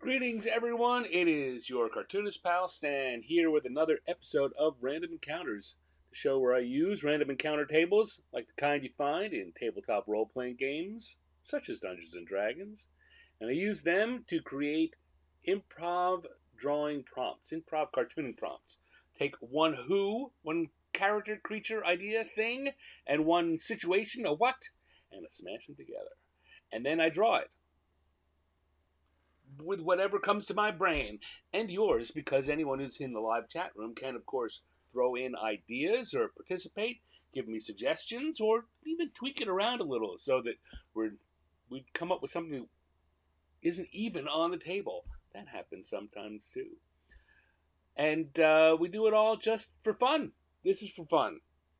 Greetings, everyone. It is your cartoonist pal Stan here with another episode of Random Encounters, the show where I use random encounter tables like the kind you find in tabletop role playing games such as Dungeons and Dragons, and I use them to create improv drawing prompts, improv cartooning prompts. Take one character, creature, idea, thing, and one situation, a what, and I smash them together. And then I draw it with whatever comes to my brain and yours, because anyone who's in the live chat room can, of course, throw in ideas or participate, give me suggestions, or even tweak it around a little so that we come up with something that isn't even on the table. That happens sometimes too. And we do it all just for fun. This is for fun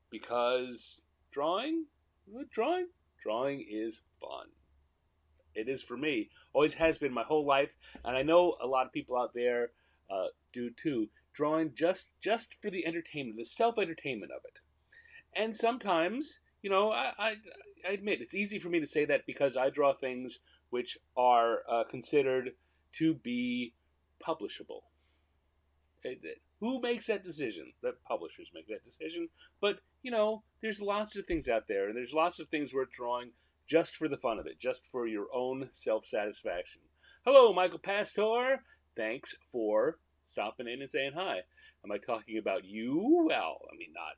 because drawing is fun. It is for me. Always has been my whole life, and I know a lot of people out there do too. Drawing just for the entertainment, the self-entertainment of it. And sometimes, I admit it's easy for me to say that because I draw things which are considered to be publishable. Who makes that decision? The publishers make that decision. But, there's lots of things out there, and there's lots of things worth drawing just for the fun of it, just for your own self-satisfaction. Hello, Michael Pastor. Thanks for stopping in and saying hi. Am I talking about you? Well, I mean, not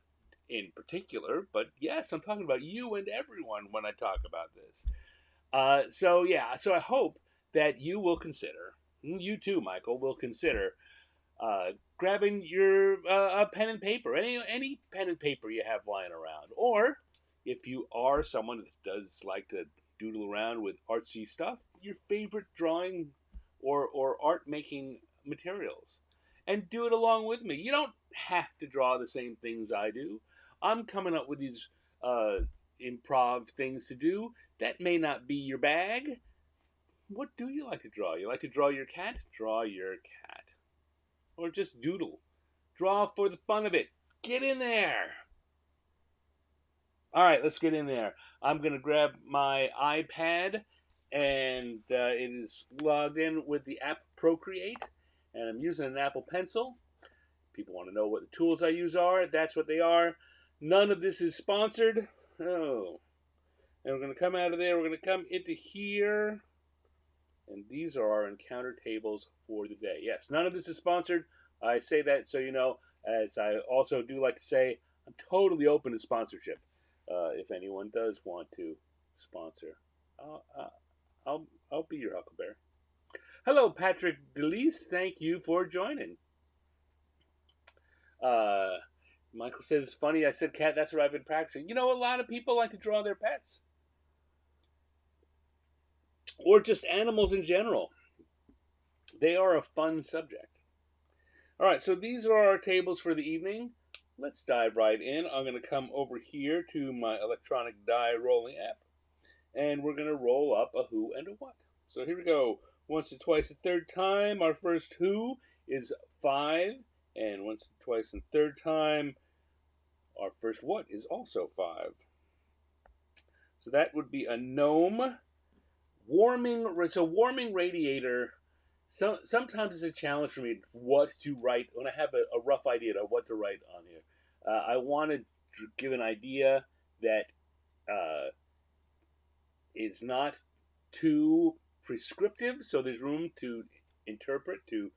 in particular, but yes, I'm talking about you and everyone when I talk about this. So I hope that you will consider, you too, Michael, will consider grabbing your a pen and paper, any pen and paper you have lying around, or if you are someone that does like to doodle around with artsy stuff, your favorite drawing or art making materials, and do it along with me. You don't have to draw the same things I do. I'm coming up with these improv things to do that may not be your bag. What do you like to draw? You like to draw your cat? Draw your cat. Or just doodle. Draw for the fun of it. Get in there. All right, let's get in there. I'm going to grab my iPad, and it is logged in with the app Procreate, and I'm using an Apple Pencil. People want to know what the tools I use are. That's what they are. None of this is sponsored. Oh. And we're going to come out of there. We're going to come into here, and these are our encounter tables for the day. Yes, none of this is sponsored. I say that so you know, as I also do like to say, I'm totally open to sponsorship. If anyone does want to sponsor, I'll be your huckleberry. Hello, Patrick Delise. Thank you for joining. Michael says, it's funny, I said cat, that's what I've been practicing. A lot of people like to draw their pets. Or just animals in general. They are a fun subject. All right, so these are our tables for the evening. Let's dive right in. I'm going to come over here to my electronic die rolling app, and we're going to roll up a who and a what. So here we go. Once or twice, a third time. Our first who is 5, and once, twice, and third time, our first what is also 5. So that would be a gnome. Warming radiator. Sometimes it's a challenge for me what to write when I have a rough idea of what to write on here. I want to give an idea that is not too prescriptive, so there's room to interpret, to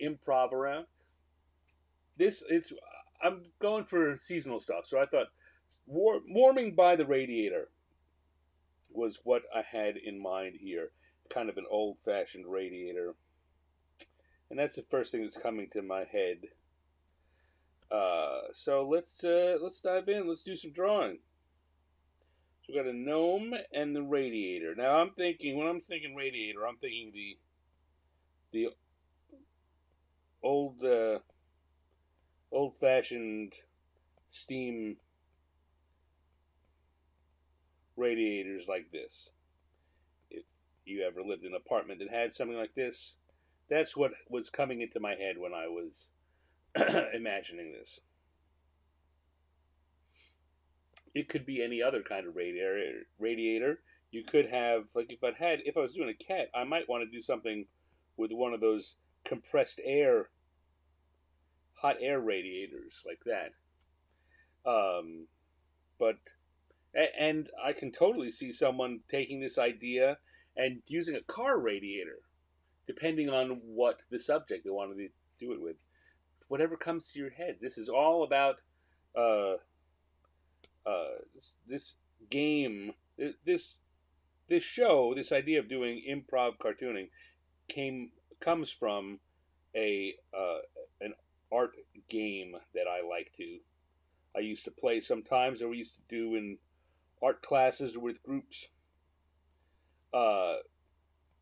improv around. I'm going for seasonal stuff, so I thought warming by the radiator was what I had in mind here. Kind of an old-fashioned radiator. And that's the first thing that's coming to my head. So let's dive in. Let's do some drawing. So we got a gnome and the radiator. Now when I'm thinking radiator, I'm thinking the old-fashioned steam radiators like this. If you ever lived in an apartment that had something like this, that's what was coming into my head when I was imagining this. It could be any other kind of radiator. You could have, like, if I was doing a cat, I might want to do something with one of those compressed air, hot air radiators like that. Um, but and I can totally see someone taking this idea and using a car radiator, depending on what the subject they want to do it with. Whatever comes to your head. This is all about uh, this game, this this show, this idea of doing improv cartooning came comes from a an art game that I used to play sometimes, or we used to do in art classes or with groups, uh,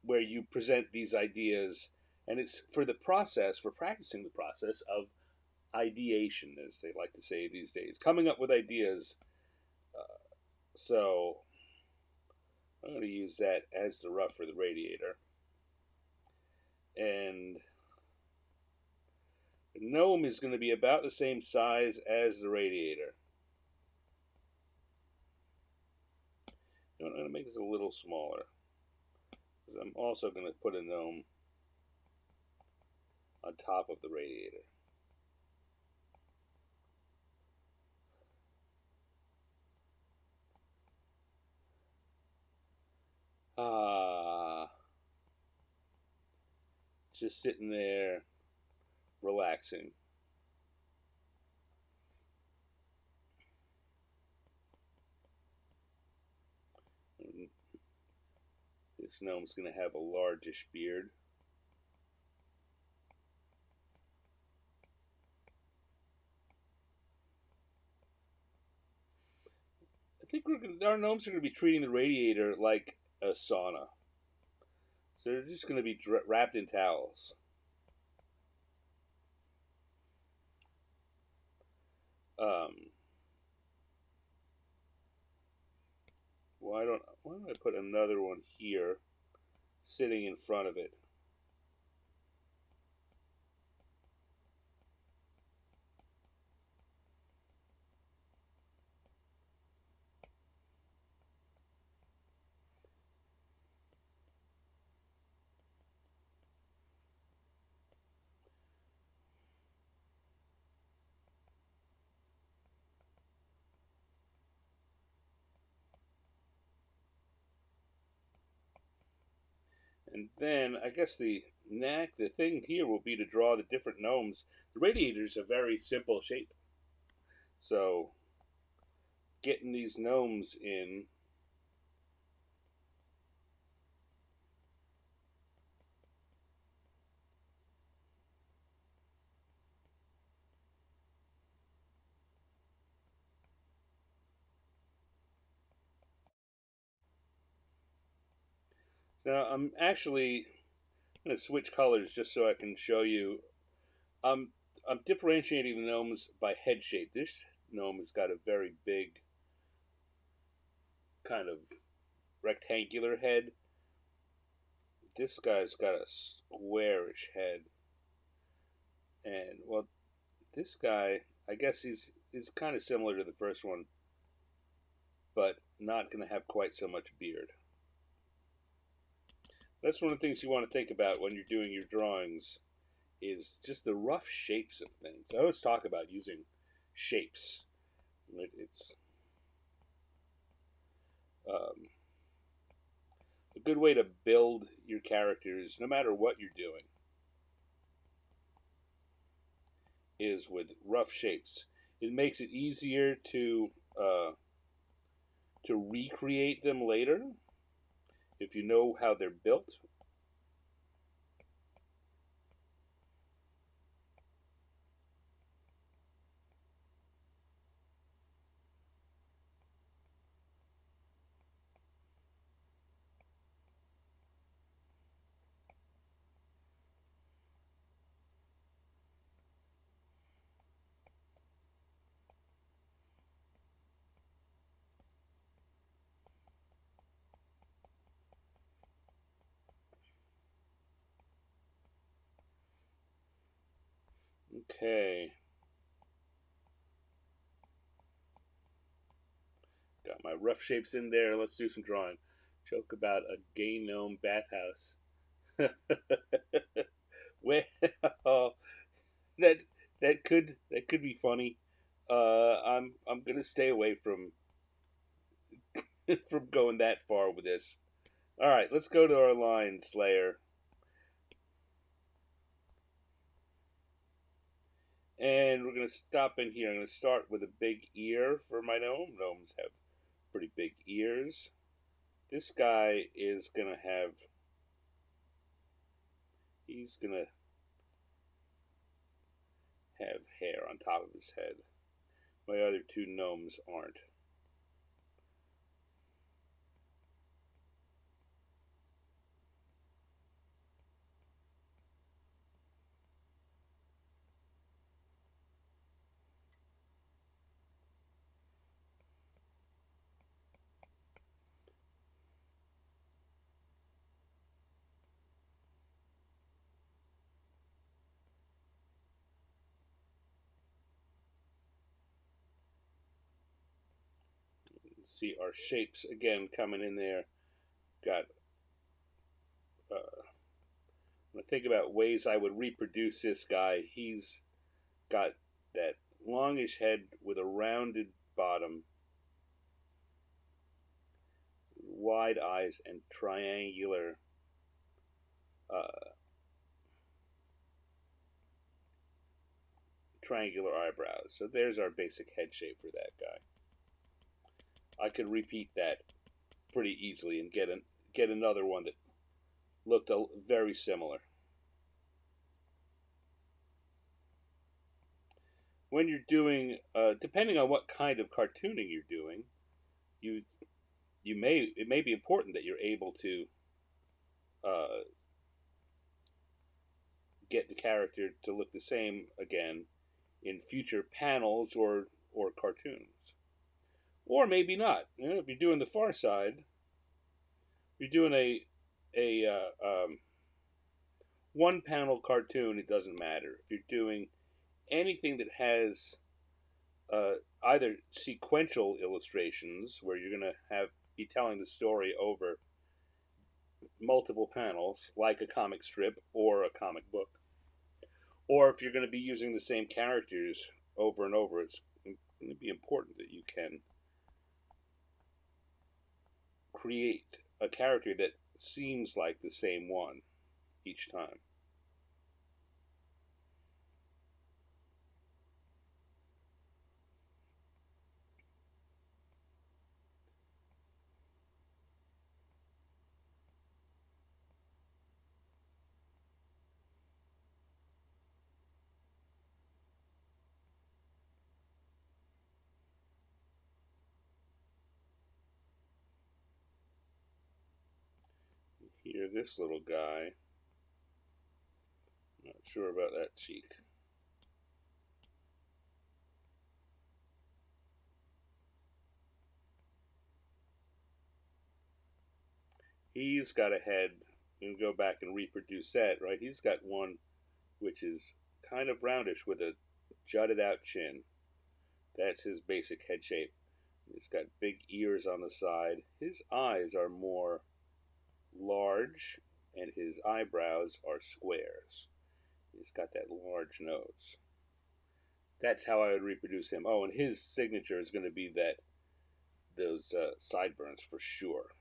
where you present these ideas, and it's for practicing the process of ideation, as they like to say these days, coming up with ideas. Uh, so I'm going to use that as the rough for the radiator, and the gnome is going to be about the same size as the radiator. I'm going to make this a little smaller, because I'm also going to put a gnome on top of the radiator. Ah, just sitting there, relaxing. And this gnome's going to have a largish beard. I think our gnomes are going to be treating the radiator like a sauna. So they're just going to be wrapped in towels. Um, why don't I put another one here, sitting in front of it? And then I guess the thing here will be to draw the different gnomes. The radiator's a very simple shape, so getting these gnomes in. Now I'm actually going to switch colors just so I can show you. I'm I'm differentiating the gnomes by head shape. This gnome has got a very big kind of rectangular head. This guy's got a squarish head, and well, this guy, I guess he's kind of similar to the first one, but not going to have quite so much beard. That's one of the things you want to think about when you're doing your drawings is just the rough shapes of things. I always talk about using shapes. It's um, a good way to build your characters, no matter what you're doing, is with rough shapes. It makes it easier uh, to recreate them later if you know how they're built. Okay, got my rough shapes in there. Let's do some drawing. Joke about a gay gnome bathhouse. Well, that that could be funny. I'm gonna stay away from from going that far with this. All right, let's go to our line, Slayer, and we're gonna stop in here. I'm gonna start with a big ear for my gnome. Gnomes have pretty big ears. This guy is gonna have. He's gonna have hair on top of his head. My other two gnomes aren't. See our shapes again coming in there. Got when I think about ways I would reproduce this guy, he's got that longish head with a rounded bottom, wide eyes, and uh, triangular eyebrows. So there's our basic head shape for that guy. I could repeat that pretty easily and get another one that looked very similar. When you're doing, depending on what kind of cartooning you're doing, you it may be important that you're able to uh, get the character to look the same again in future panels or cartoons, or maybe not. You know, if you're doing the Far Side, if you're doing a one panel cartoon, it doesn't matter. If you're doing anything that has uh, either sequential illustrations where you're going to have be telling the story over multiple panels, like a comic strip or a comic book, or if you're going to be using the same characters over and over, it's going to be important that you can create a character that seems like the same one each time. Here, this little guy, not sure about that cheek. He's got a head. You can go back and reproduce that, right? He's got one which is kind of roundish with a jutted out chin. That's his basic head shape. He's got big ears on the side. His eyes are more large, and his eyebrows are squares. He's got that large nose. That's how I would reproduce him. Oh, and his signature is going to be that those sideburns for sure.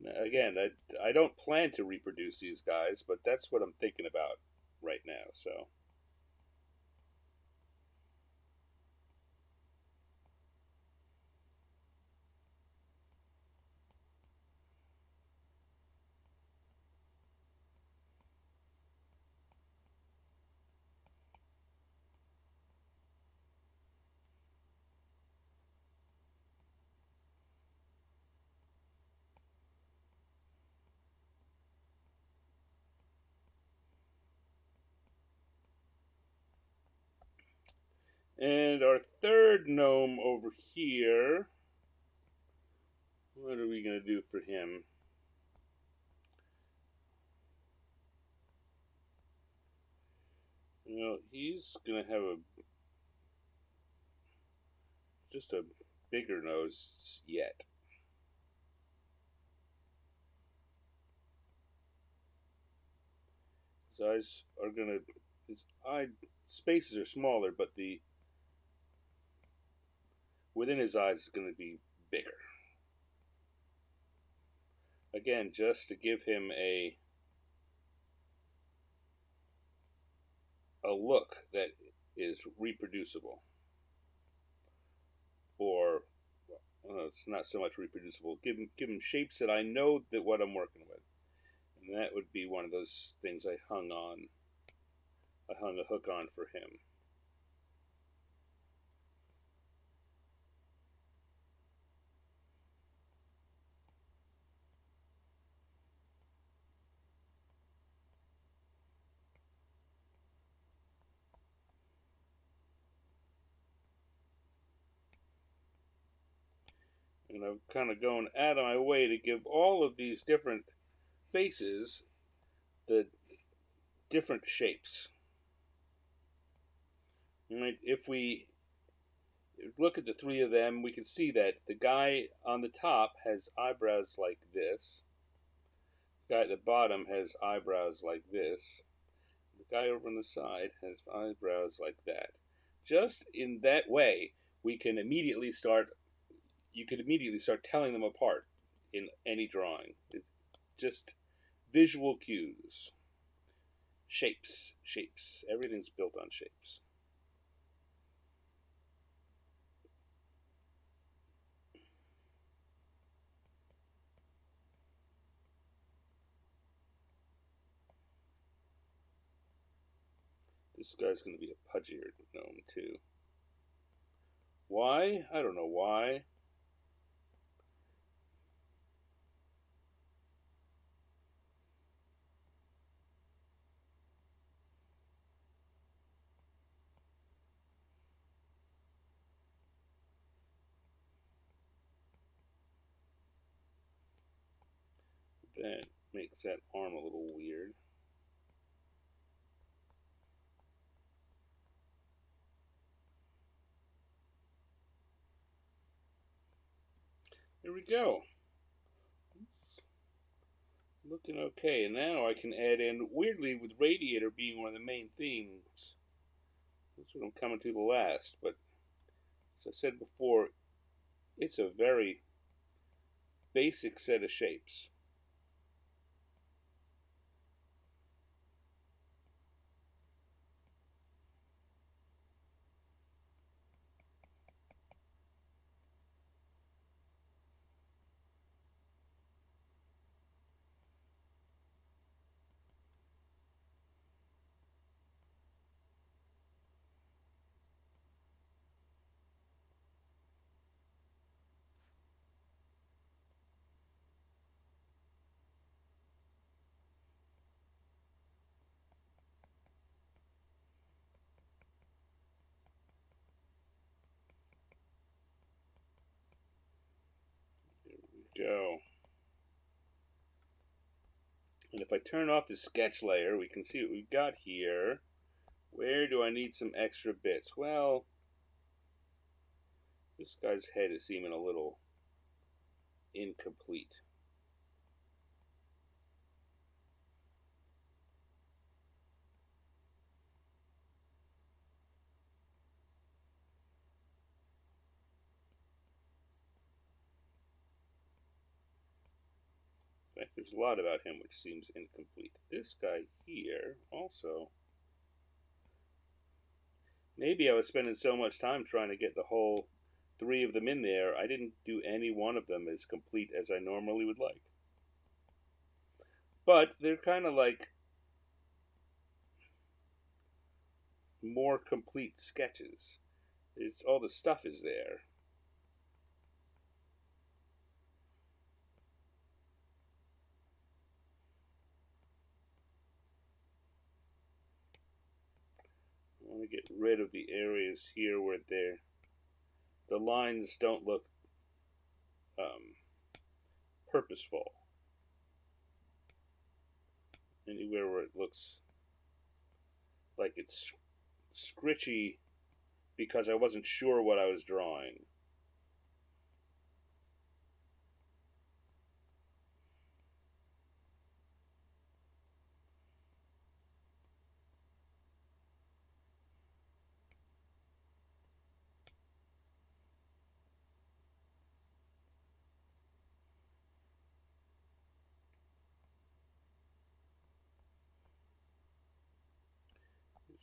Now, again, I don't plan to reproduce these guys, but that's what I'm thinking about right now. So and our third gnome over here, what are we going to do for him? Well, he's going to have just a bigger nose yet. His eyes are gonna, his eye spaces are smaller, but the within his eyes is gonna be bigger. Again, just to give him a look that is reproducible, or it's not so much reproducible. Give him shapes that I know that what I'm working with, and that would be one of those things I hung on. I hung a hook on for him. And I'm kind of going out of my way to give all of these different faces the different shapes. Right? If we look at the three of them, we can see that the guy on the top has eyebrows like this. The guy at the bottom has eyebrows like this. The guy over on the side has eyebrows like that. Just in that way, we can immediately start. You can immediately start telling them apart in any drawing. It's just visual cues, shapes, shapes. Everything's built on shapes. This guy's going to be a pudgier gnome too. Why? I don't know why. That makes that arm a little weird. There we go. Looking okay. And now I can add in, weirdly, with Radiator being one of the main themes. That's what I'm coming to the last. But as I said before, it's a very basic set of shapes. There we go. And if I turn off the sketch layer, we can see what we've got here. Where do I need some extra bits? Well, this guy's head is seeming a little incomplete. In fact, there's a lot about him which seems incomplete. This guy here also. Maybe I was spending so much time trying to get the whole three of them in there, I didn't do any one of them as complete as I normally would like. But they're kind of like more complete sketches. It's all the stuff is there. I want to get rid of the areas here where the lines don't look purposeful. Anywhere where it looks like it's scritchy because I wasn't sure what I was drawing.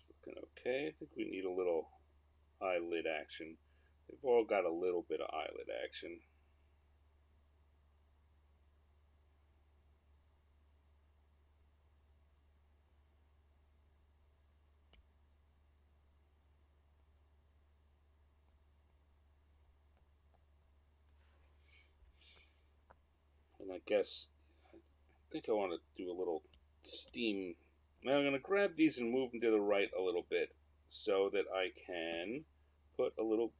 It's looking okay. I think we need a little eyelid action. They've all got a little bit of eyelid action. And I guess I think I want to do a little steam. Now I'm going to grab these and move them to the right a little bit so that I can put a little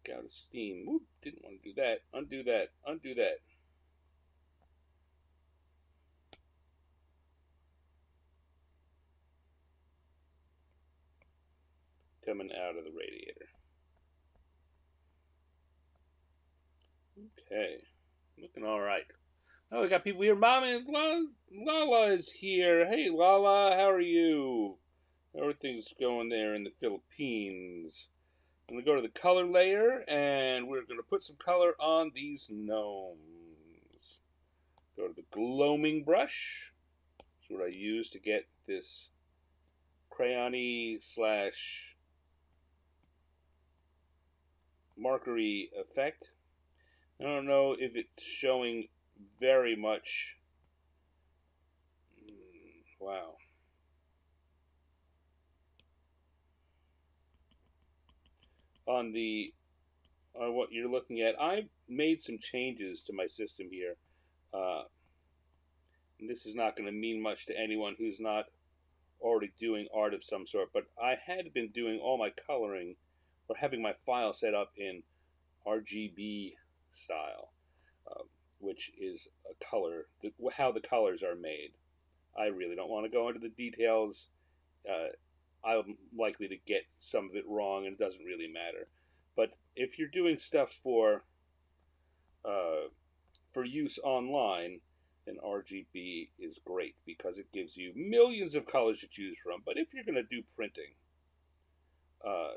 gout of steam. Whoop, didn't want to do that. Undo that. Undo that. Coming out of the radiator. Okay. Looking all right. Oh, we got people here. Mom and Lala is here. Hey, Lala, how are you? Everything's going there in the Philippines. I'm going to go to the color layer, and we're going to put some color on these gnomes. Go to the gloaming brush. That's what I use to get this crayon-y slash markery effect. I don't know if it's showing very much. Wow. On the what you're looking at, I've made some changes to my system here. Uh, this is not going to mean much to anyone who's not already doing art of some sort, but I had been doing all my coloring or having my file set up in RGB style, which is a color, how the colors are made. I really don't want to go into the details. I'm likely to get some of it wrong, and it doesn't really matter. But if you're doing stuff for use online, then RGB is great because it gives you millions of colors to choose from. But if you're going to do printing, uh,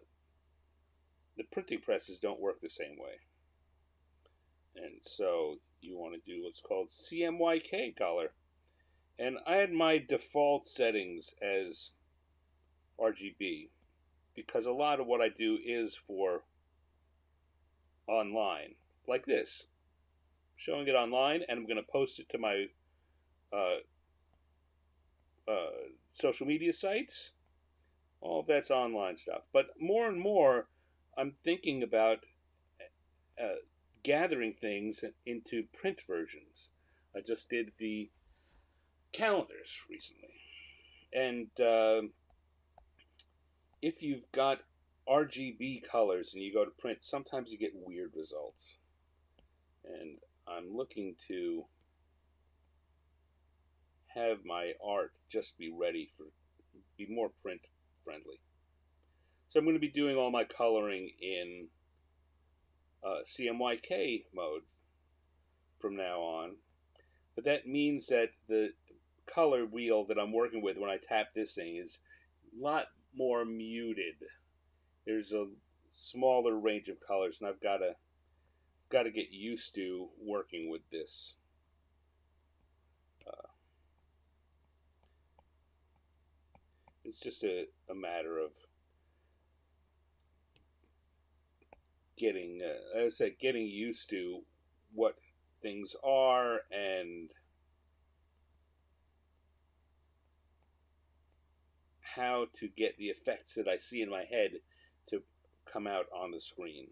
the printing presses don't work the same way. And so you want to do what's called CMYK color. And I had my default settings as RGB because a lot of what I do is for online, like this. I'm showing it online, and I'm going to post it to my uh, social media sites. All of that's online stuff. But more and more, I'm thinking about uh, gathering things into print versions. I just did the calendars recently. And if you've got RGB colors and you go to print, sometimes you get weird results. And I'm looking to have my art just be ready for, be more print friendly. So I'm going to be doing all my coloring in CMYK mode from now on. But that means that the color wheel that I'm working with when I tap this thing is a lot more muted. There's a smaller range of colors, and I've got to get used to working with this. Uh, it's just a matter of getting, as I said, getting used to what things are and how to get the effects that I see in my head to come out on the screen.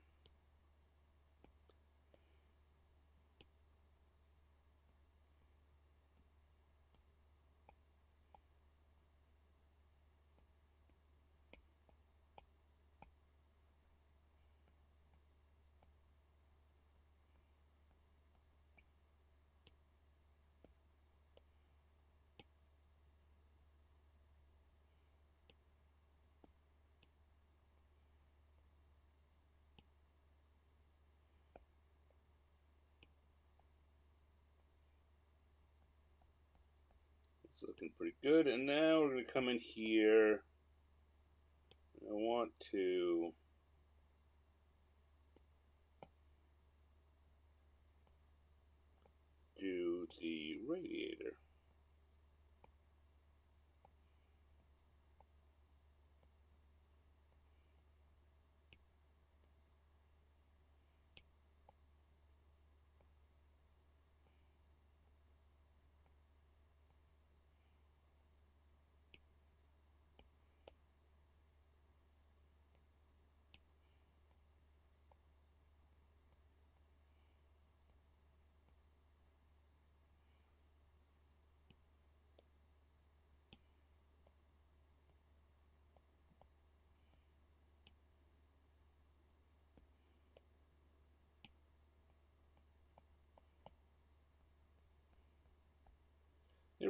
It's looking pretty good. And now we're going to come in here. I want to do the radiator.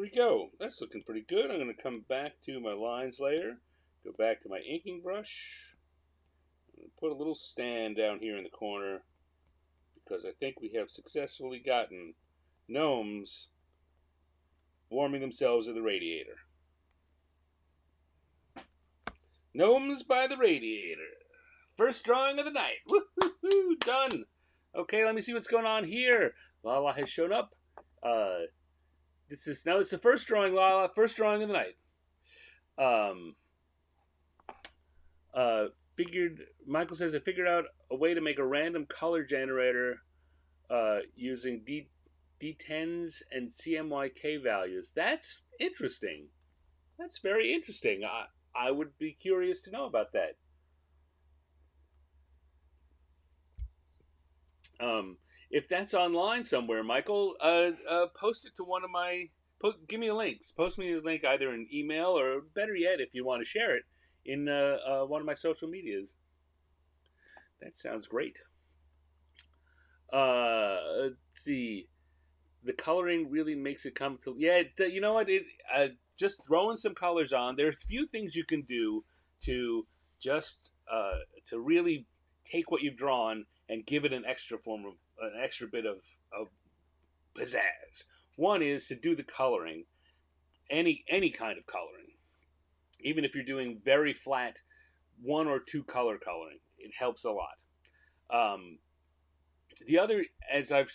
we go. That's looking pretty good. I'm going to come back to my lines layer, go back to my inking brush, and put a little stand down here in the corner because I think we have successfully gotten gnomes warming themselves at the radiator. Gnomes by the radiator. First drawing of the night. Woo-hoo-hoo, done. Okay, let me see what's going on here. Lala has shown up. It's the first drawing, Lala. First drawing of the night. Michael says I figured out a way to make a random color generator using D10s and CMYK values. That's interesting. That's very interesting. I would be curious to know about that. If that's online somewhere, Michael, post it to one of my. Give me a link. Post me a link either in email or, better yet, if you want to share it in one of my social medias. That sounds great. Let's see. The coloring really makes it come to. Yeah, you know what? Just throwing some colors on. There are a few things you can do to just to really take what you've drawn and give it an extra bit of pizzazz. One is to do the coloring, any kind of coloring, even if you're doing very flat one or two color coloring, it helps a lot. The other, as I've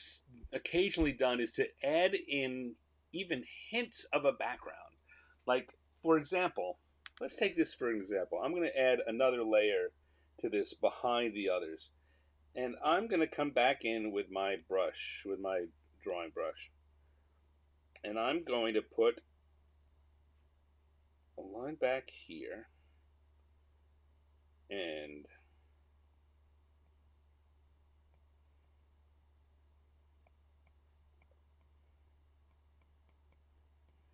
occasionally done, is to add in even hints of a background. Like, for example, let's take this for an example. I'm going to add another layer to this behind the others. And I'm going to come back in with my brush, with my drawing brush. And I'm going to put a line back here. And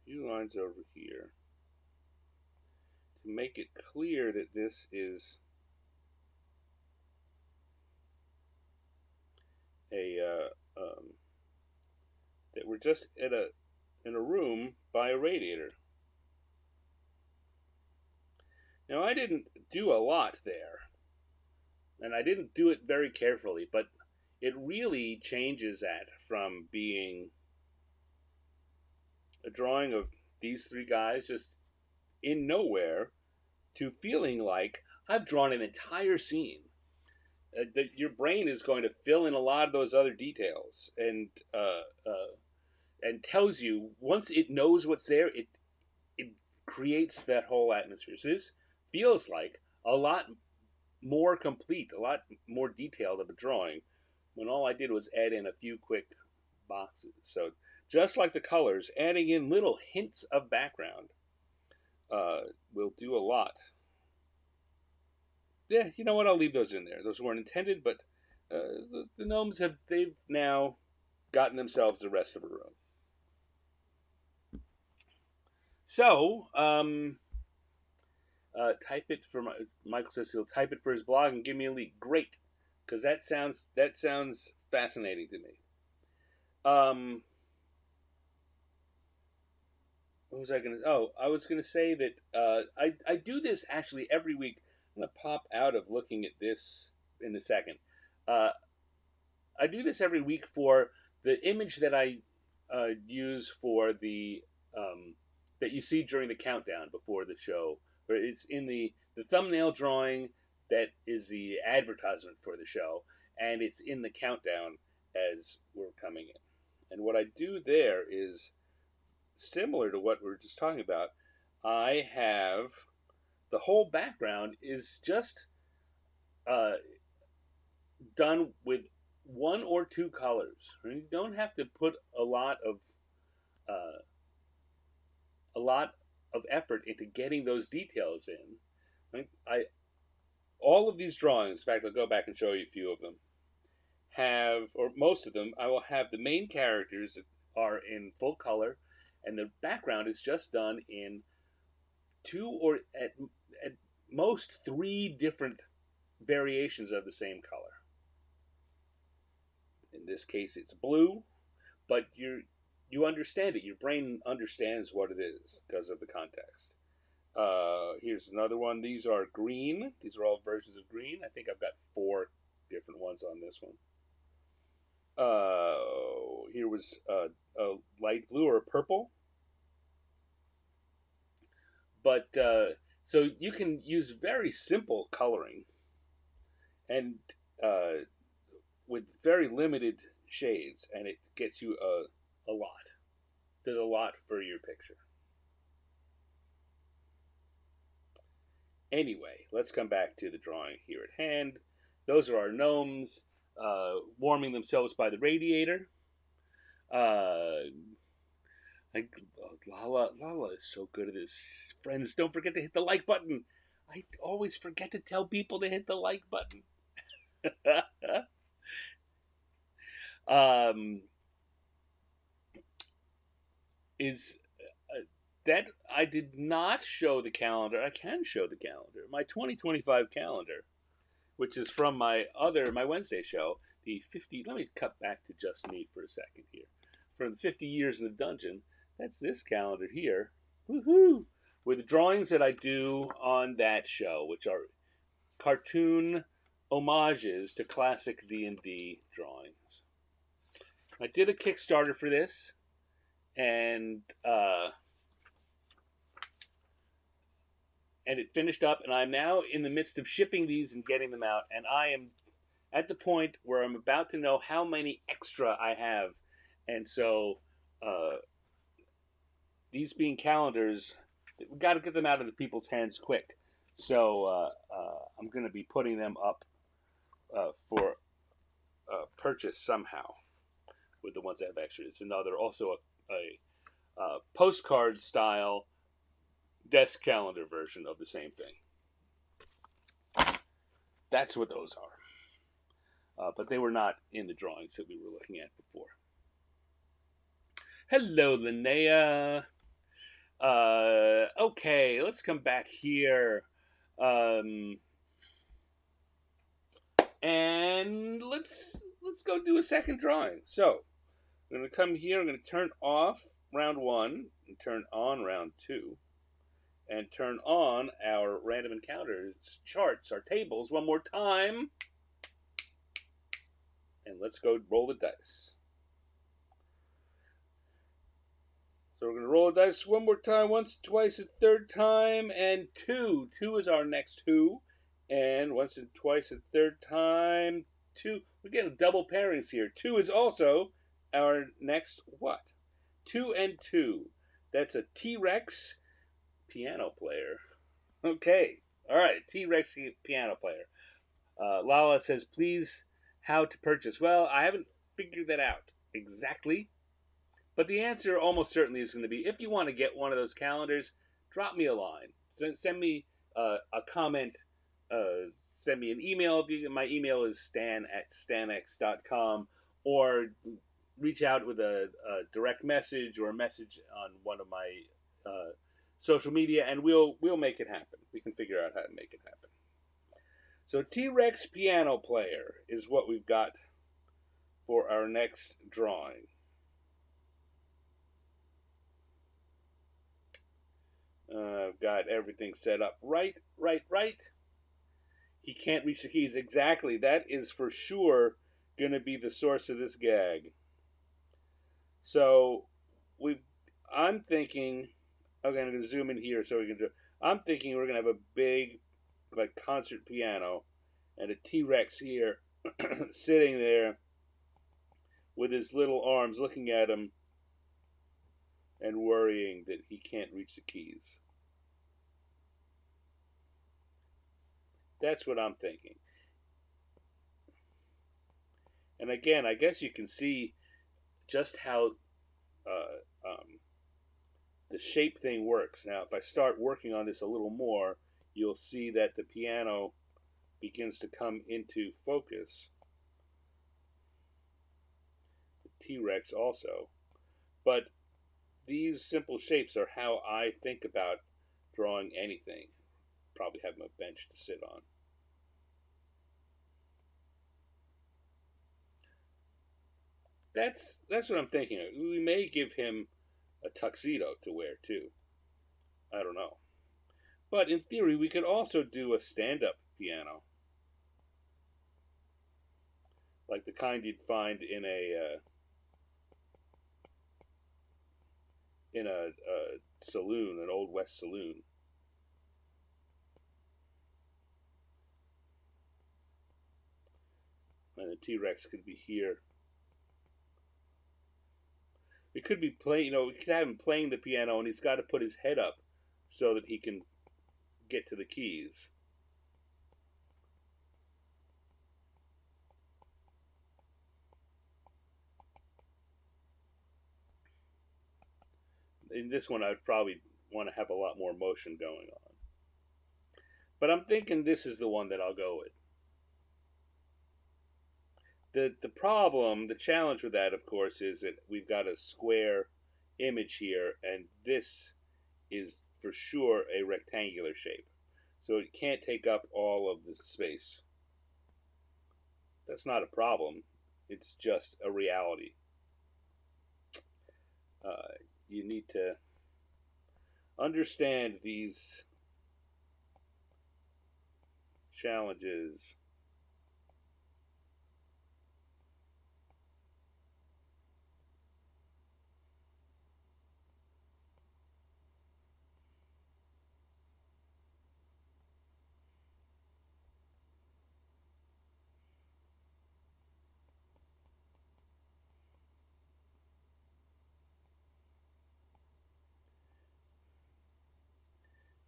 a few lines over here to make it clear that this is that we're just in a room by a radiator. Now, I didn't do a lot there, and I didn't do it very carefully, but it really changes that from being a drawing of these three guys just in nowhere to feeling like I've drawn an entire scene. Your brain is going to fill in a lot of those other details and tells you, once it knows what's there, it creates that whole atmosphere. So this feels like a lot more complete, a lot more detailed of a drawing when all I did was add in a few quick boxes. So just like the colors, adding in little hints of background will do a lot. Yeah, you know what? I'll leave those in there. Those weren't intended, but the gnomes they've now gotten themselves the rest of a room. So, type it for Michael says he'll type it for his blog and give me a link. Great, because that sounds fascinating to me. What was I gonna? Oh, I was gonna say that I do this actually every week. I'm gonna pop out of looking at this in a second. I do this every week for the image that I use for the that you see during the countdown before the show. Where it's in the thumbnail drawing that is the advertisement for the show, and it's in the countdown as we're coming in. And what I do there is similar to what we were just talking about. I have the whole background is just done with one or two colors. You don't have to put a lot of effort into getting those details in. All of these drawings, in fact, I'll go back and show you a few of them, have, or most of them, I will have the main characters that are in full color, and the background is just done in two or at most three different variations of the same color. In this case, it's blue, but You understand it. Your brain understands what it is because of the context. Here's another one. These are green. These are all versions of green. I think I've got 4 different ones on this one. Here was a light blue or a purple. But so you can use very simple coloring and uh, with very limited shades, and it gets you a lot. There's a lot for your picture. Anyway, let's come back to the drawing here at hand. Those are our gnomes warming themselves by the radiator. Uh, Lala is so good at this. Friends, don't forget to hit the like button. I always forget to tell people to hit the like button. um, is that I did not show the calendar. I can show the calendar. My 2025 calendar, which is from my Wednesday show, the 50. Let me cut back to just me for a second here. From the 50 years in the dungeon, that's this calendar here. Woohoo! With the drawings that I do on that show, which are cartoon homages to classic D&D drawings. I did a Kickstarter for this, and it finished up, and I'm now in the midst of shipping these and getting them out, and I am at the point where I'm about to know how many extra I have, and so these being calendars, we got to get them out of the people's hands quick. So I'm going to be putting them up for purchase somehow with the ones that have extras. It's another also a postcard style desk calendar version of the same thing. That's what those are. But they were not in the drawings that we were looking at before. Hello, Linnea. Okay, let's come back here. And let's go do a second drawing. So I'm going to come here. I'm going to turn off round 1 and turn on round 2. And turn on our random encounters charts, our tables, one more time. And let's go roll the dice. So we're going to roll the dice one more time, once, twice, a third time, and 2. 2 is our next who. And once and twice, a third time, 2. We're getting double pairings here. 2 is also our next what? 2 and 2. That's a T-Rex piano player. Okay. All right. T-Rex piano player. Lala says, please, how to purchase. Well, I haven't figured that out exactly. But the answer almost certainly is going to be, if you want to get one of those calendars, drop me a line. Send me a comment. Send me an email. My email is stan@stanx.com, or reach out with a direct message or a message on one of my social media, and we'll make it happen. We can figure out how to make it happen. So T-Rex piano player is what we've got for our next drawing. I've got everything set up right. He can't reach the keys. Exactly. That is for sure going to be the source of this gag. So I'm thinking, okay, I'm going to zoom in here so we can do. I'm thinking we're going to have a big, like, concert piano and a T-Rex here sitting there with his little arms looking at him and worrying that he can't reach the keys. That's what I'm thinking. And again, I guess you can see just how the shape thing works. Now, if I start working on this a little more, you'll see that the piano begins to come into focus. The T-Rex also. But these simple shapes are how I think about drawing anything. Probably have my bench to sit on. That's what I'm thinking. We may give him a tuxedo to wear too. I don't know. But in theory, we could also do a stand-up piano, like the kind you'd find in a saloon, an old west saloon. And the T Rex could be here. We could be playing, we could have him playing the piano, and he's got to put his head up so that he can get to the keys. In this one, I'd probably want to have a lot more motion going on. But I'm thinking this is the one that I'll go with. The problem, the challenge with that, of course, is that we've got a square image here, and this is for sure a rectangular shape. So it can't take up all of the space. That's not a problem. It's just a reality. You need to understand these challenges.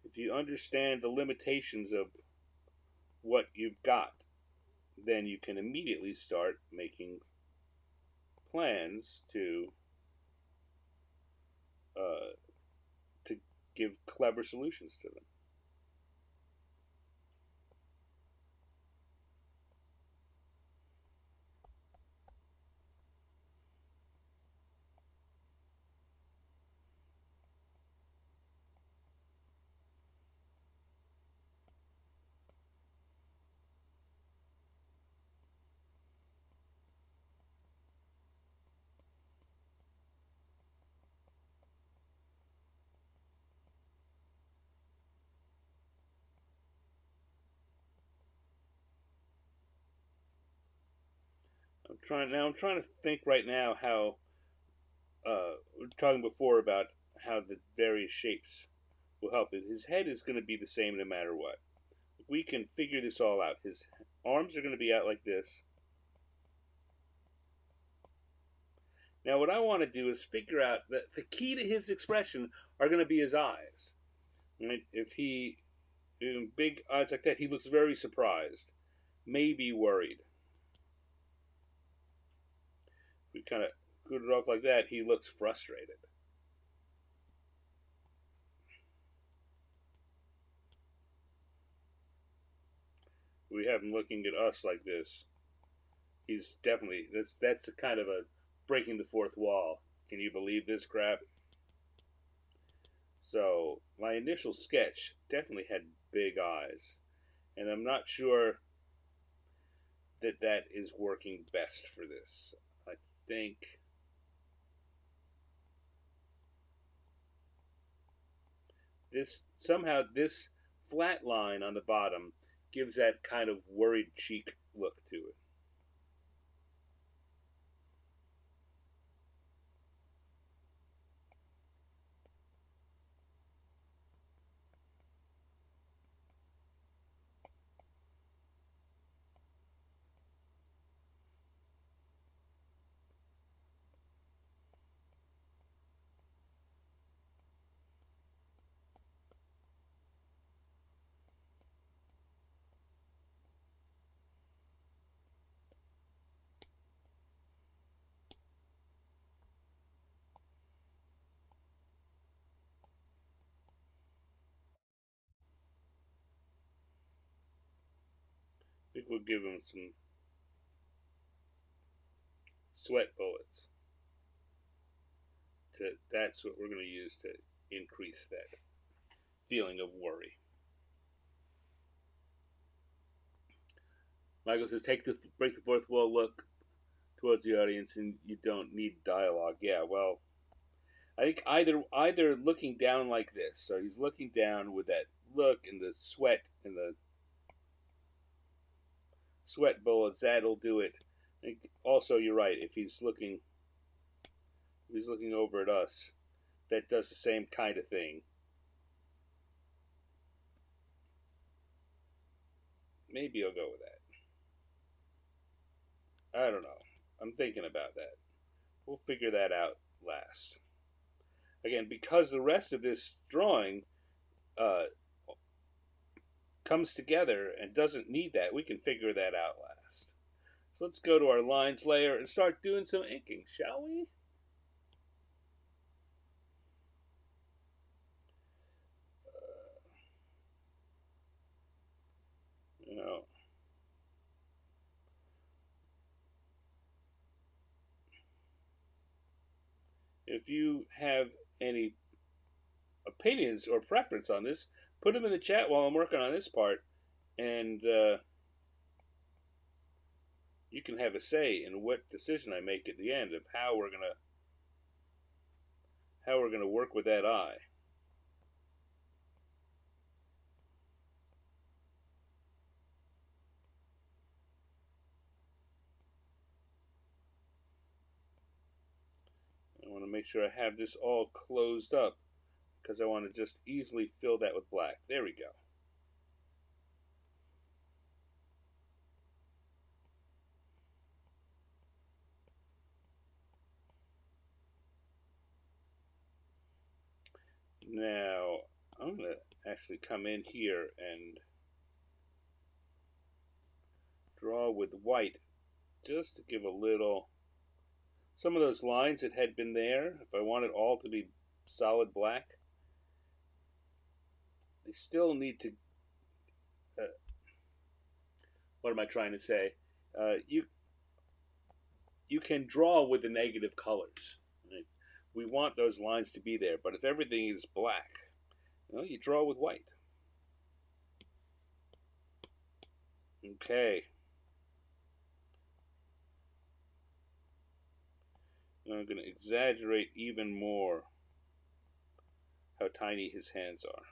If you understand the limitations of what you've got, then you can immediately start making plans uh, to give clever solutions to them. I'm trying to think right now how we were talking before about how the various shapes will help. His head is going to be the same no matter what. We can figure this all out. His arms are going to be out like this. Now, what I want to do is figure out that the key to his expression are going to be his eyes. Right? If he, in big eyes like that, he looks very surprised, maybe worried. If we kind of put it off like that, he looks frustrated. We have him looking at us like this. He's definitely that's a kind of a breaking the fourth wall. Can you believe this crap? So my initial sketch definitely had big eyes, and I'm not sure that that is working best for this. I think this flat line on the bottom gives that kind of worried cheek look to it. I think we'll give him some sweat bullets. That's what we're going to use to increase that feeling of worry. Michael says, "Take the break the fourth wall look towards the audience, and you don't need dialogue. Yeah, well, I think either looking down like this, so he's looking down with that look and the sweat bullets. That'll do it. I think also you're right. If he's looking over at us, that does the same kind of thing. Maybe I'll go with that. I don't know. I'm thinking about that. We'll figure that out last. Again, because the rest of this drawing uh, comes together and doesn't need that, we can figure that out last. So let's go to our lines layer and start doing some inking, shall we? You know, if you have any opinions or preference on this, put them in the chat while I'm working on this part, and you can have a say in what decision I make at the end of how we're gonna work with that eye. I want to make sure I have this all closed up because I want to just easily fill that with black. There we go. Now, I'm going to actually come in here and draw with white just to give a little. Some of those lines that had been there, if I want it all to be solid black, they still need to. Uh, what am I trying to say? You can draw with the negative colors. Right? We want those lines to be there, but if everything is black, well, you draw with white. Okay. I'm going to exaggerate even more how tiny his hands are.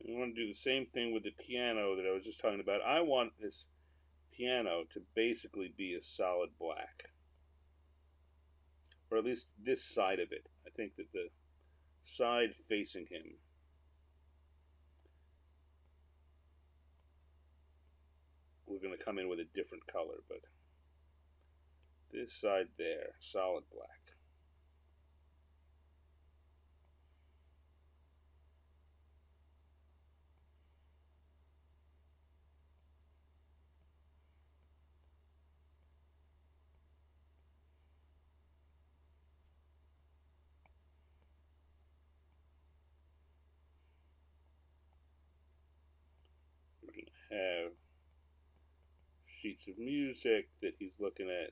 I want to do the same thing with the piano that I was just talking about. I want this piano to basically be a solid black, or at least this side of it. I think that the side facing him, we're going to come in with a different color, but this side there, solid black. We're going to have sheets of music that he's looking at.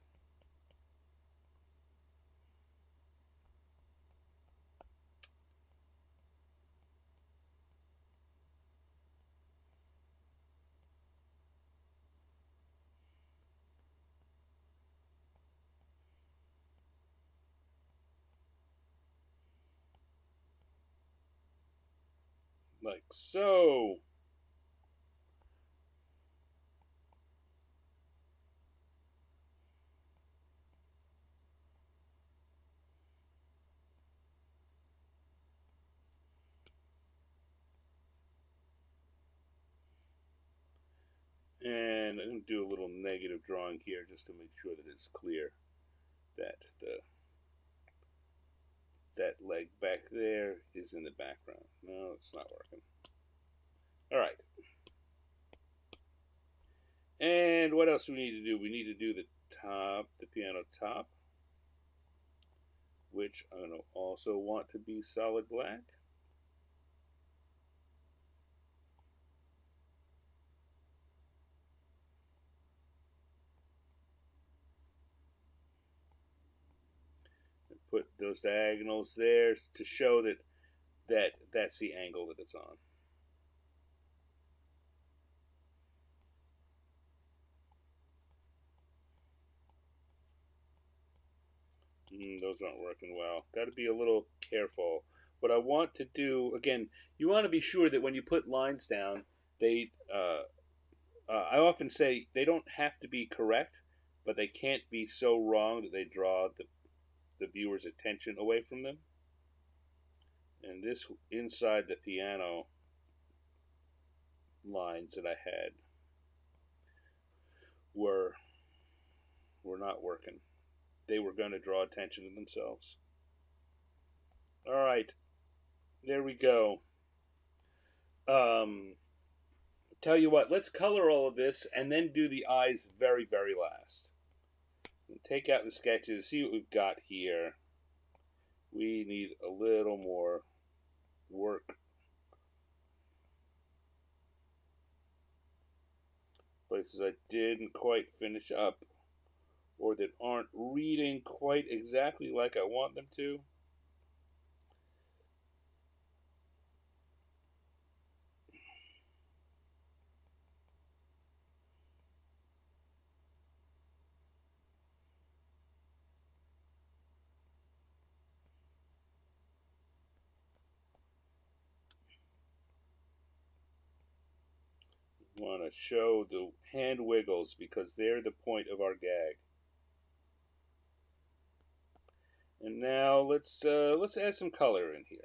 Like so. And I'm going to do a little negative drawing here just to make sure that it's clear that that leg back there is in the background. No, it's not working. All right. And what else do we need to do? We need to do the top, the piano top, which I'm going to also want to be solid black. And put those diagonals there to show that's the angle that it's on. Those aren't working well. Got to be a little careful. What I want to do, again, you want to be sure that when you put lines down, they, I often say they don't have to be correct, but they can't be so wrong that they draw the viewer's attention away from them. And this inside the piano lines that I had were not working. They were going to draw attention to themselves. All right, there we go. Tell you what, let's color all of this and then do the eyes very, very last. Take out the sketches, see what we've got here. We need a little more work. Places I didn't quite finish up or that aren't reading quite exactly like I want them to. Want to show the hand wiggles because they're the point of our gag. And now let's add some color in here.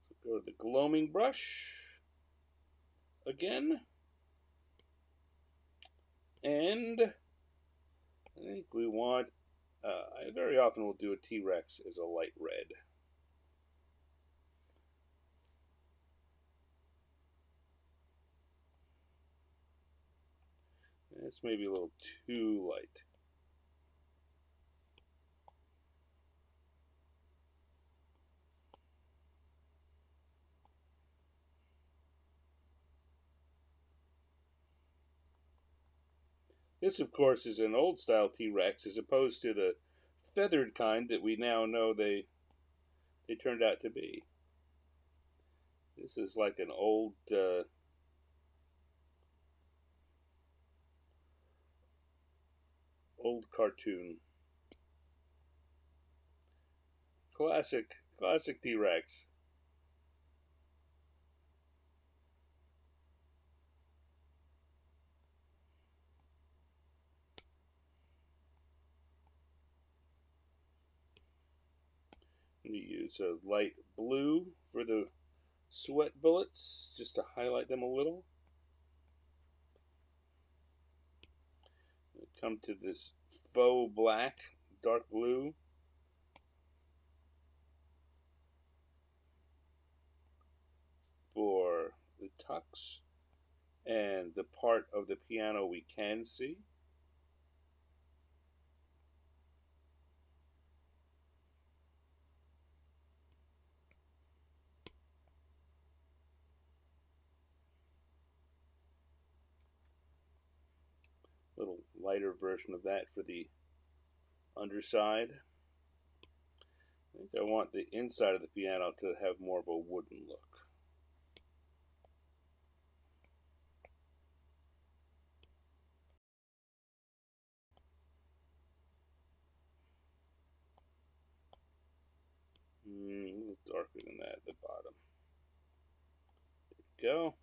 So go to the gloaming brush again, and I think we want. I very often will do a T-Rex as a light red. It's maybe a little too light. This, of course, is an old style T-Rex as opposed to the feathered kind that we now know they turned out to be. This is like an old old cartoon. Classic T-Rex. We use a light blue for the sweat bullets just to highlight them a little. We come to this faux black, dark blue. For the tucks and the part of the piano we can see. Little lighter version of that for the underside. I think I want the inside of the piano to have more of a wooden look. A little darker than that at the bottom. There we go.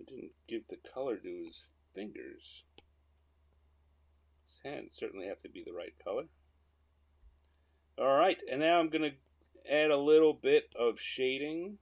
didn't give the color to his fingers. His hands certainly have to be the right color. All right, and now I'm going to add a little bit of shading.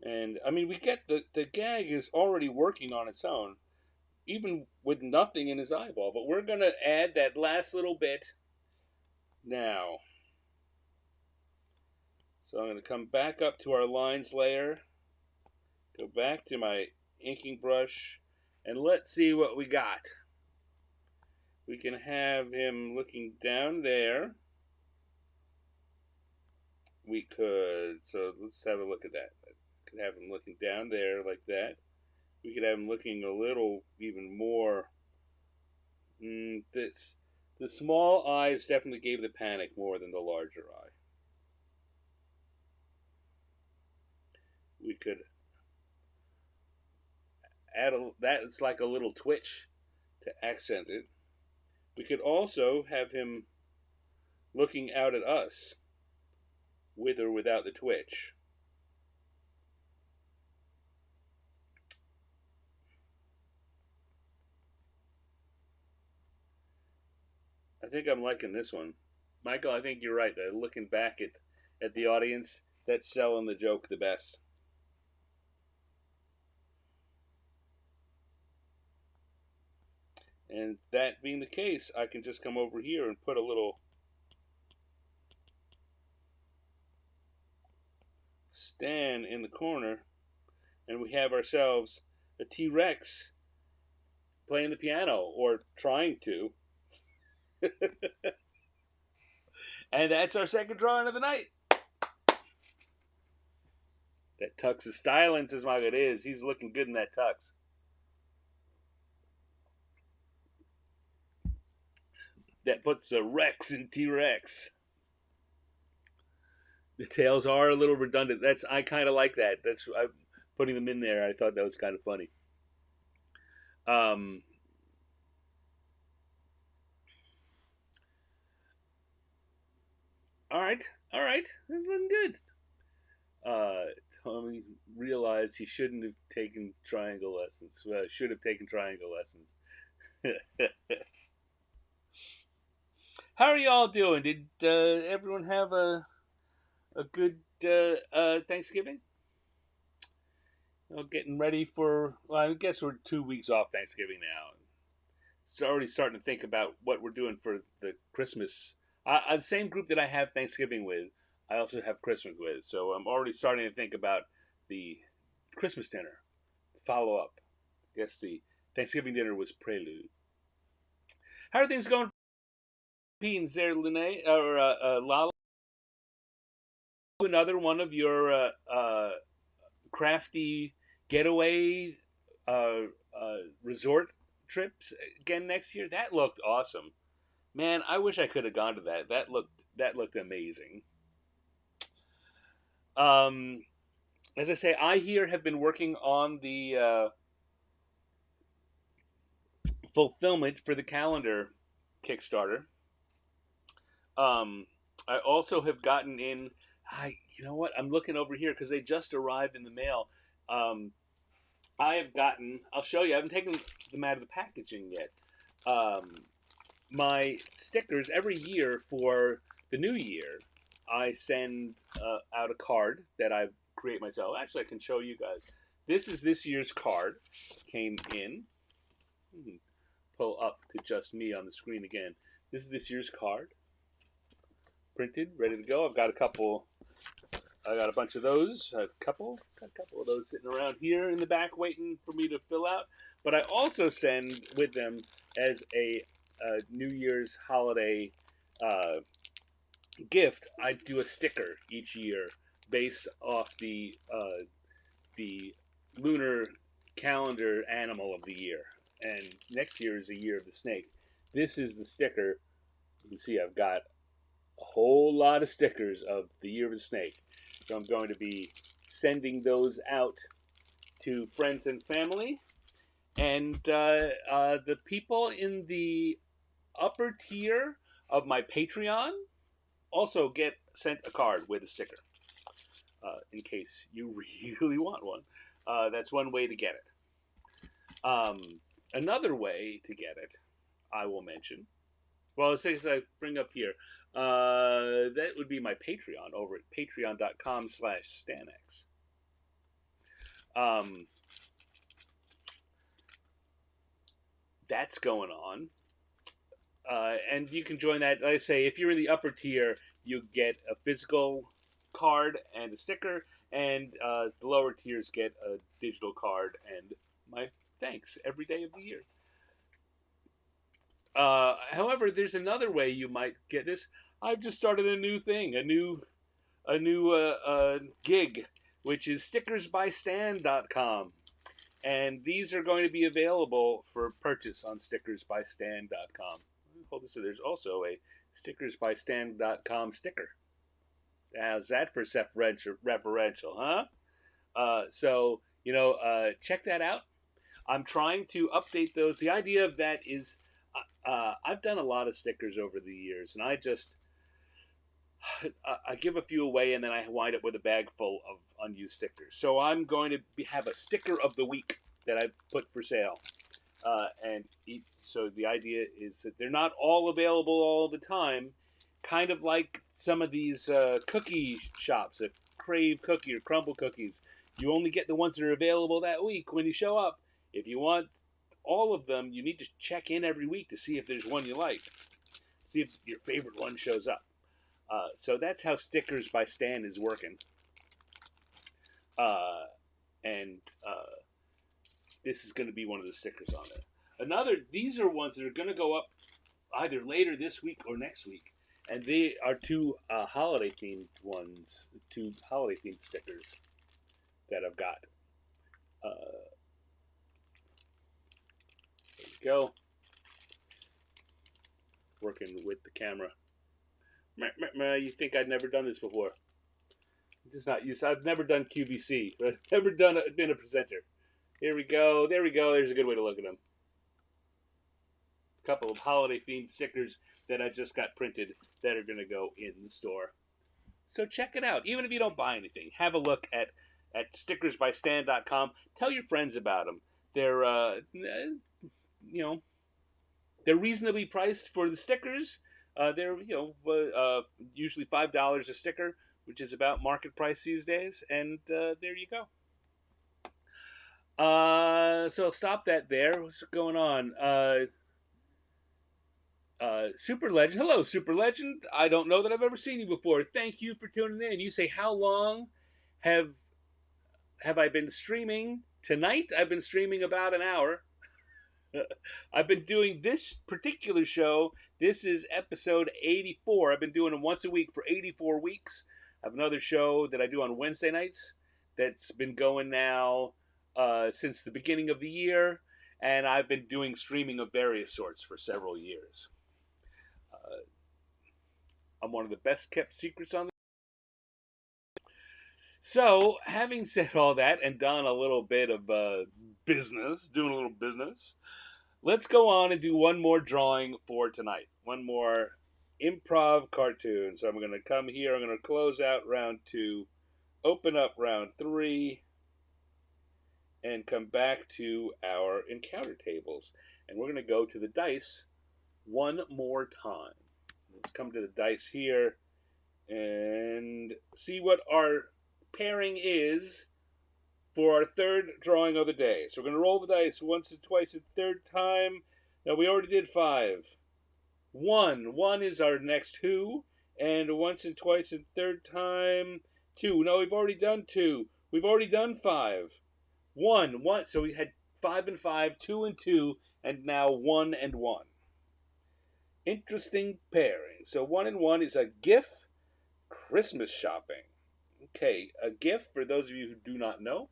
And I mean, we get the gag is already working on its own, even with nothing in his eyeball. But we're going to add that last little bit now. So I'm going to come back up to our lines layer, go back to my inking brush, and let's see what we got. We can have him looking down there. We could, so let's have a look at that. We could have him looking down there like that. We could have him looking a little even more. The small eyes definitely gave the panic more than the larger eye. We could add that's like a little twitch to accent it. We could also have him looking out at us, with or without the twitch. I think I'm liking this one. Michael, I think you're right. Looking back at the audience, that's selling the joke the best. And that being the case, I can just come over here and put a little stand in the corner, and we have ourselves a T-Rex playing the piano, or trying to. And that's our second drawing of the night. That tux is styling, says Michael. It is. He's looking good in that tux. That puts the Rex in T-Rex. The tails are a little redundant. I kind of like that. I'm putting them in there. I thought that was kind of funny. All right. This is looking good. Tommy realized he shouldn't have taken triangle lessons. Should have taken triangle lessons. How are y'all doing? Did everyone have a good Thanksgiving? Getting ready for. Well, I guess we're 2 weeks off Thanksgiving now. So already starting to think about what we're doing for the Christmas. The same group that I have Thanksgiving with, I also have Christmas with. So I'm already starting to think about the Christmas dinner, follow up. I guess the Thanksgiving dinner was prelude. How are things going? Beans there, Lene or Lala. Another one of your crafty getaway resort trips again next year. That looked awesome, man. I wish I could have gone to that. That looked amazing. As I say, I here have been working on the fulfillment for the calendar Kickstarter. I also have gotten in. You know what? I'm looking over here because they just arrived in the mail. I have gotten. I'll show you. I haven't taken them out of the packaging yet. My stickers every year for the new year. I send out a card that I create myself. Actually, I can show you guys. This is this year's card. Came in. Pull up to just me on the screen again. This is this year's card. Printed, ready to go. I've got a couple. I got a bunch of those. Got a couple of those sitting around here in the back, waiting for me to fill out. But I also send with them as a New Year's holiday gift. I do a sticker each year based off the lunar calendar animal of the year, and next year is the year of the snake. This is the sticker. You can see I've got a whole lot of stickers of the year of the snake. So I'm going to be sending those out to friends and family. And the people in the upper tier of my Patreon also get sent a card with a sticker, in case you really want one. That's one way to get it. Another way to get it, I will mention. Well, as I bring up here, that would be my Patreon over at patreon.com/Stanex. That's going on. And you can join that. Like I say, if you're in the upper tier, you get a physical card and a sticker, and the lower tiers get a digital card and my thanks every day of the year. However, there's another way you might get this. I've just started a new thing, a new gig, which is stickersbystan.com. And these are going to be available for purchase on stickersbystan.com. Hold this, so there's also a stickersbystan.com sticker. How's that for referential, huh? So, check that out. I'm trying to update those. The idea of that is I've done a lot of stickers over the years, and I give a few away, and then I wind up with a bag full of unused stickers. So I'm going to have a sticker of the week that I put for sale. So the idea is that they're not all available all the time, kind of like some of these cookie shops that Crave Cookie or Crumble Cookies. You only get the ones that are available that week when you show up. If you want all of them, you need to check in every week to see if there's one you like. See if your favorite one shows up. So that's how Stickers by Stan is working. This is going to be one of the stickers on there. These are ones that are going to go up either later this week or next week. And they are two holiday-themed ones, two holiday-themed stickers that I've got. There we go. Working with the camera. You think I'd never done this before? I'm just not used. I've never done QVC. I've never been a presenter. Here we go. There we go. There's a good way to look at them. A couple of holiday-themed stickers that I just got printed that are going to go in the store. So check it out. Even if you don't buy anything, have a look at stickersbystan.com. Tell your friends about them. They're they're reasonably priced for the stickers. They're usually $5 a sticker, which is about market price these days. And there you go. So I'll stop that there. What's going on? Super Legend. Hello, Super Legend. I don't know that I've ever seen you before. Thank you for tuning in. You say, how long have I been streaming? Tonight, I've been streaming about an hour. I've been doing this particular show. This is episode 84. I've been doing them once a week for 84 weeks. I have another show that I do on Wednesday nights that's been going now since the beginning of the year. And I've been doing streaming of various sorts for several years. I'm one of the best kept secrets on the... So, having said all that and done a little bit of business, let's go on and do one more drawing for tonight. One more improv cartoon. So I'm going to come here. I'm going to close out round 2, open up round 3, and come back to our encounter tables. And we're going to go to the dice one more time. Let's come to the dice here and see what our pairing is for our third drawing of the day. So we're going to roll the dice once and twice and third time. Now, we already did 5. 1. 1 is our next 2. And once and twice and third time, 2. No, we've already done 2. We've already done 5. 1. 1. So we had 5 and 5, 2 and 2, and now 1 and 1. Interesting pairing. So 1 and 1 is a Giff Christmas shopping. Okay, a Giff, for those of you who do not know,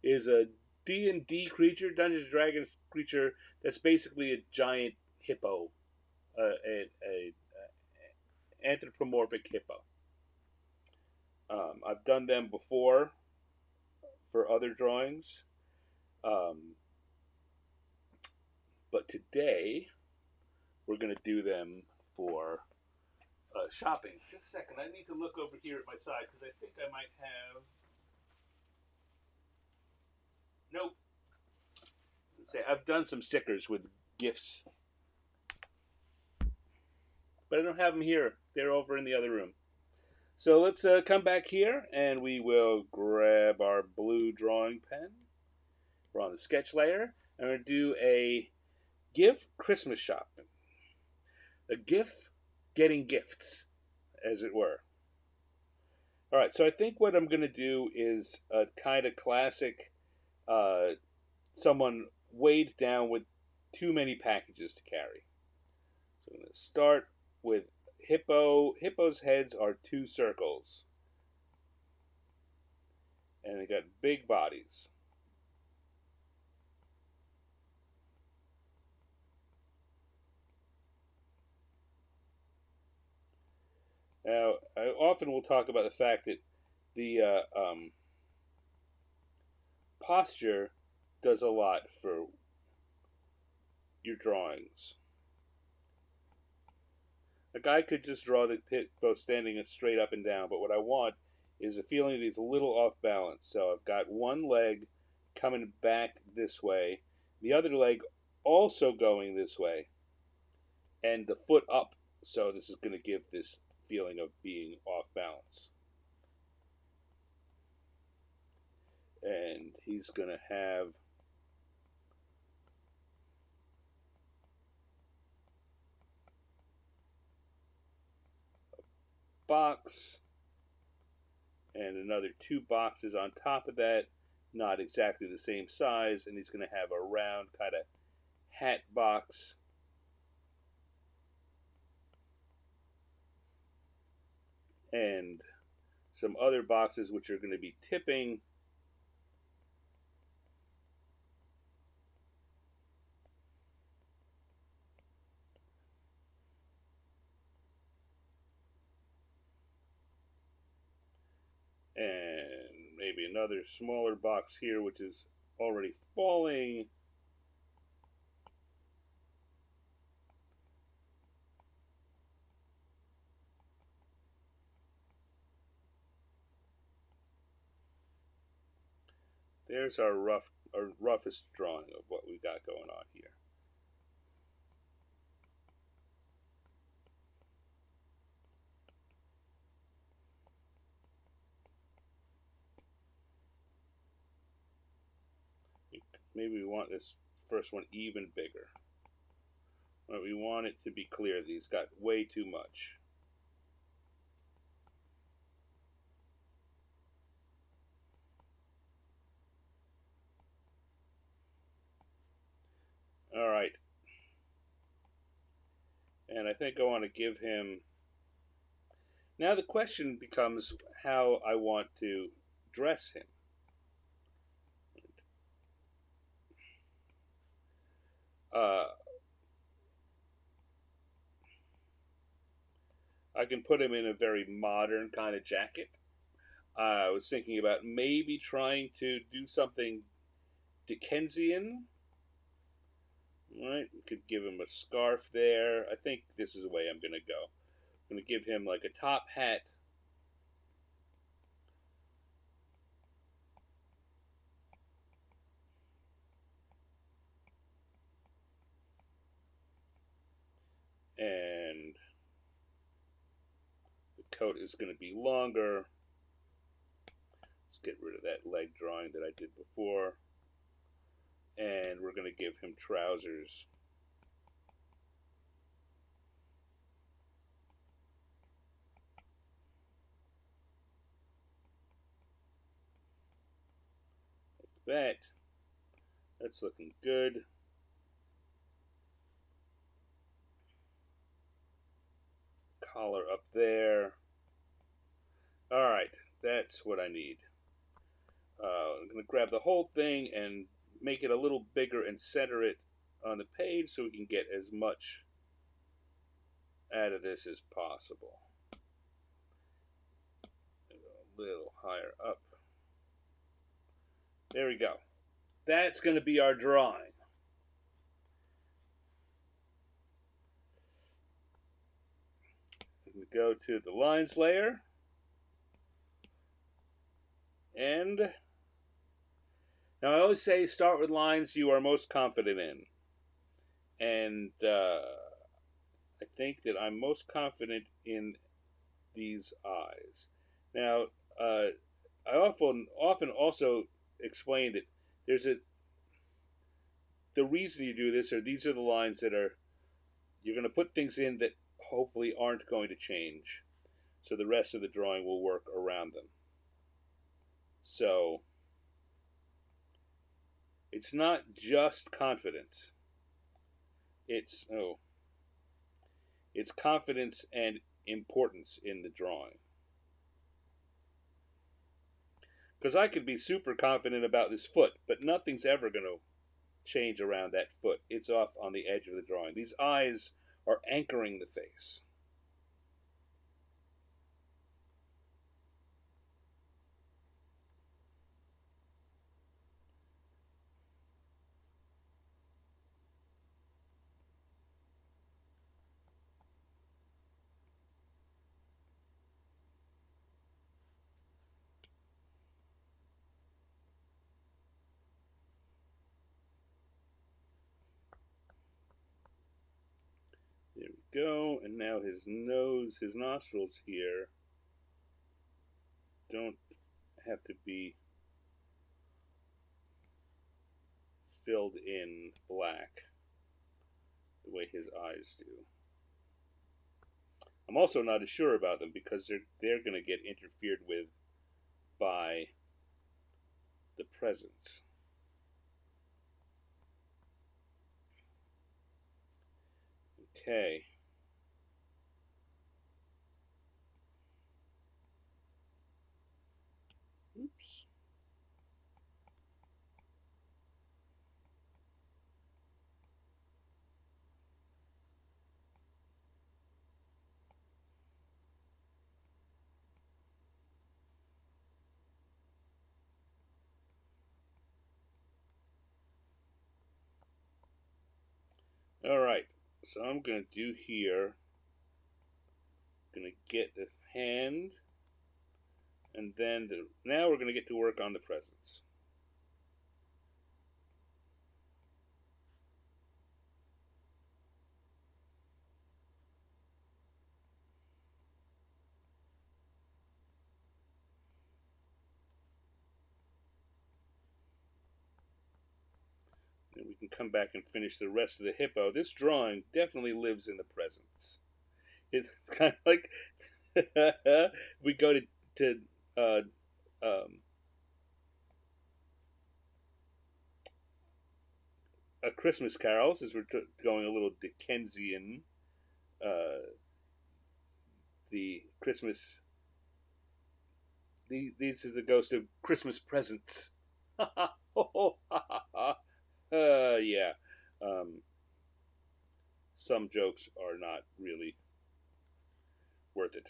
is a D&D creature, Dungeons and Dragons creature that's basically a giant hippo, a anthropomorphic hippo. I've done them before for other drawings, um, but today we're going to do them for shopping. Just a second, I need to look over here at my side because I think I might have. Nope. Let's say I've done some stickers with gifts, but I don't have them here. They're over in the other room. So let's come back here and we will grab our blue drawing pen. We're on the sketch layer and we're going to do a Giff Christmas shopping. A Giff getting gifts, as it were. All right, so I think what I'm going to do is a kind of classic someone weighed down with too many packages to carry. So I'm going to start with hippo. Hippo's heads are two circles. And they got big bodies. Now, I often will talk about the fact that the posture does a lot for your drawings. A guy could just draw the pit both standing and straight up and down, but what I want is a feeling that he's a little off balance. So I've got one leg coming back this way, the other leg also going this way, and the foot up. So this is going to give this feeling of being off balance. And he's going to have a box and another two boxes on top of that, not exactly the same size, and he's going to have a round kind of hat box. And some other boxes which are going to be tipping. And maybe another smaller box here which is already falling. There's our roughest drawing of what we got going on here. Maybe we want this first one even bigger. But we want it to be clear that he's got way too much. All right. And I think I want to give him. Now the question becomes how I want to dress him. I can put him in a very modern kind of jacket. I was thinking about maybe trying to do something Dickensian. Right, we could give him a scarf there. I think this is the way I'm going to go. I'm going to give him like a top hat. And the coat is going to be longer. Let's get rid of that leg drawing that I did before. And we're going to give him trousers. Like that. That's looking good. Collar up there. All right, that's what I need. I'm going to grab the whole thing and make it a little bigger and center it on the page so we can get as much out of this as possible. A little higher up. There we go. That's going to be our drawing. We go to the lines layer. And now I always say start with lines you are most confident in. And I think that I'm most confident in these eyes. Now, I often also explain that there's the reason you do this, or these are the lines that are you're going to put things in that hopefully aren't going to change, so the rest of the drawing will work around them. So it's not just confidence. It's it's confidence and importance in the drawing. Because I could be super confident about this foot, but nothing's ever going to change around that foot. It's off on the edge of the drawing. These eyes are anchoring the face. There we go. And now his nose, his nostrils here don't have to be filled in black the way his eyes do. I'm also not as sure about them because they're going to get interfered with by the presence. Okay. Oops. All right. So I'm going to do here, going to get the hand, and then now we're going to get to work on the presence. And we can come back and finish the rest of the hippo. This drawing definitely lives in the presence. It's kind of like we go to uh, A Christmas Carol, since we're going a little Dickensian. The Christmas. These is the ghost of Christmas presents. Yeah. Um, some jokes are not really worth it.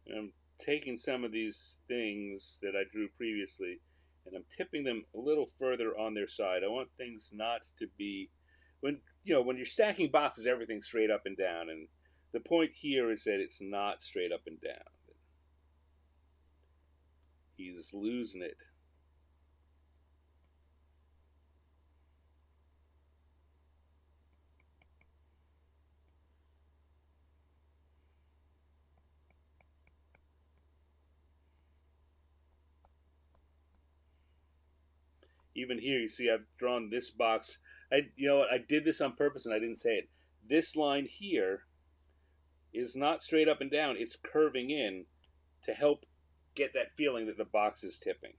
And I'm taking some of these things that I drew previously and I'm tipping them a little further on their side. I want things not to be when you're stacking boxes, everything's straight up and down, and the point here is that it's not straight up and down. He's losing it. Even here, you see I've drawn this box. You know what? I did this on purpose and I didn't say it. This line here is not straight up and down. It's curving in to help get that feeling that the box is tipping.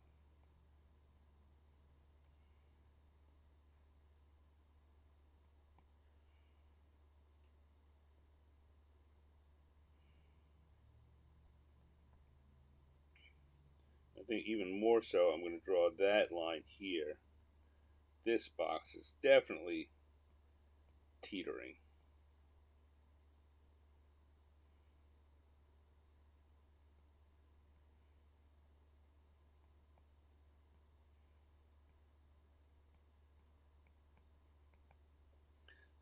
I think even more so, I'm going to draw that line here. This box is definitely teetering.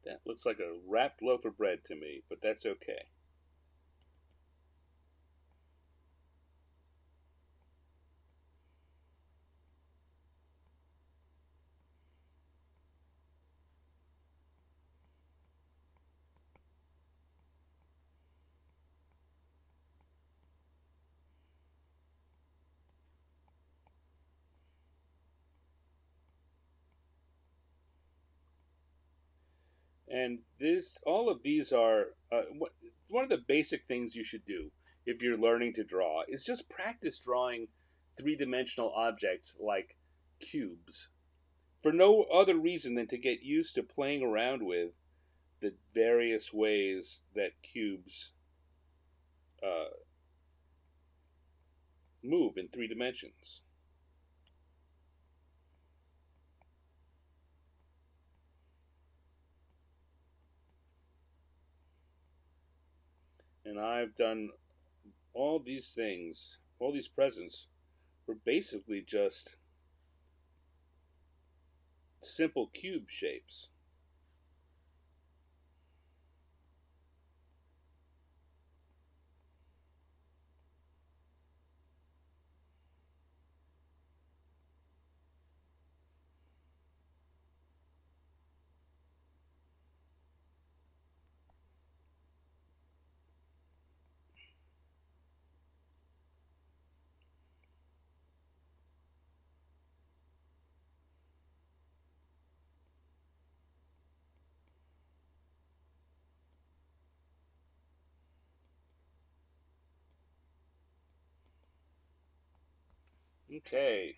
That looks like a wrapped loaf of bread to me, but that's okay. And all of these are one of the basic things you should do if you're learning to draw is just practice drawing three-dimensional objects like cubes for no other reason than to get used to playing around with the various ways that cubes uh, move in 3 dimensions. And I've done all these things, all these presents were basically just simple cube shapes. Okay,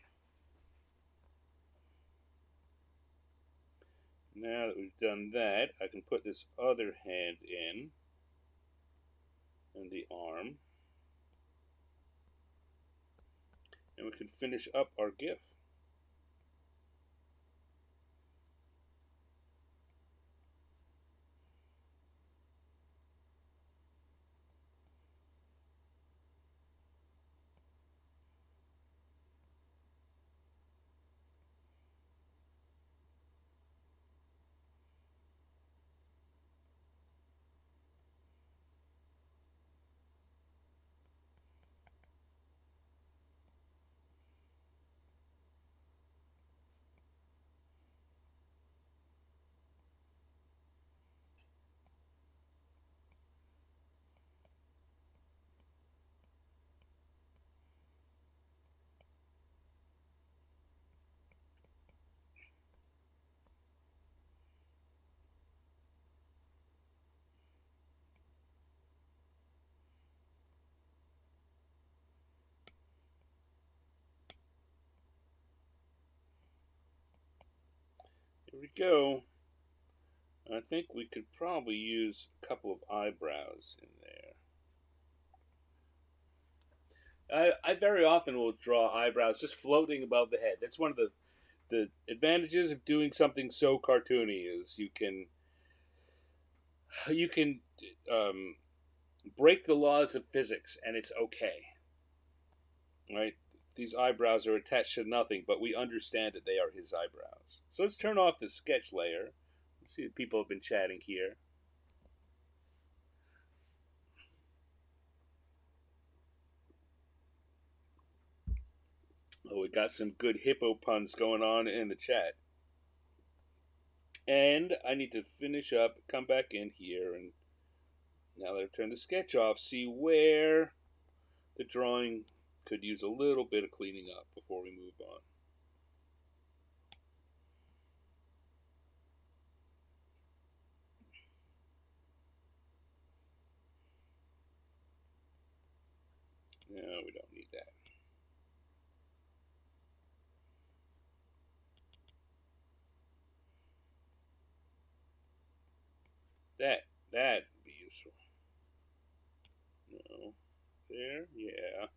now that we've done that, I can put this other hand in and the arm, and we can finish up our Giff. Here we go. I think we could probably use a couple of eyebrows in there. I very often will draw eyebrows just floating above the head. That's one of the advantages of doing something so cartoony is you can um, break the laws of physics and it's okay, right? These eyebrows are attached to nothing, but we understand that they are his eyebrows. So let's turn off the sketch layer. Let's see if people have been chatting here. Oh, we got some good hippo puns going on in the chat. And I need to finish up, come back in here, and now that I've turned the sketch off, see where the drawing could use a little bit of cleaning up before we move on. No, we don't need that. That would be useful. No. There? Yeah.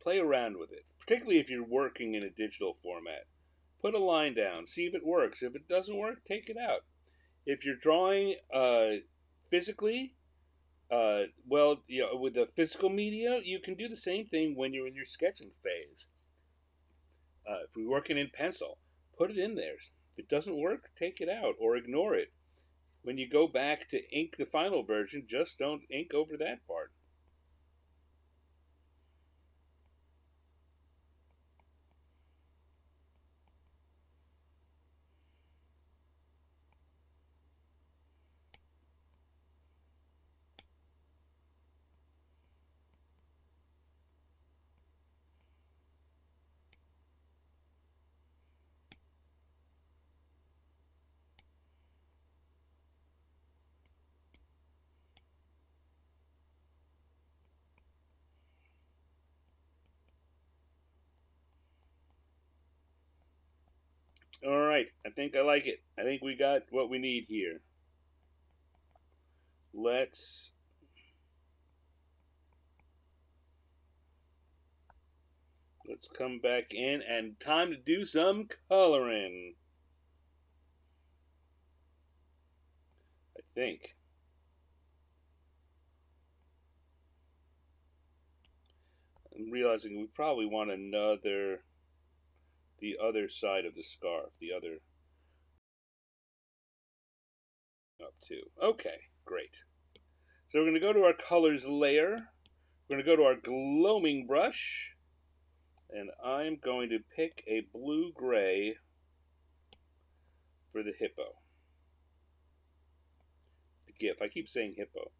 Play around with it, particularly if you're working in a digital format. Put a line down, see if it works. If it doesn't work, take it out. If you're drawing physically, well, you know, with the physical media, you can do the same thing when you're in your sketching phase. If we're working in pencil, put it in there. If it doesn't work, take it out or ignore it. When you go back to ink the final version, just don't ink over that part. All right, I think I like it. I think we got what we need here. Let's let's come back in and time to do some coloring. I think. I'm realizing we probably want the other side of the scarf, the other up too. Okay, great. So we're going to go to our colors layer. We're going to go to our gloaming brush, and I'm going to pick a blue-gray for the hippo. The Giff. I keep saying hippo.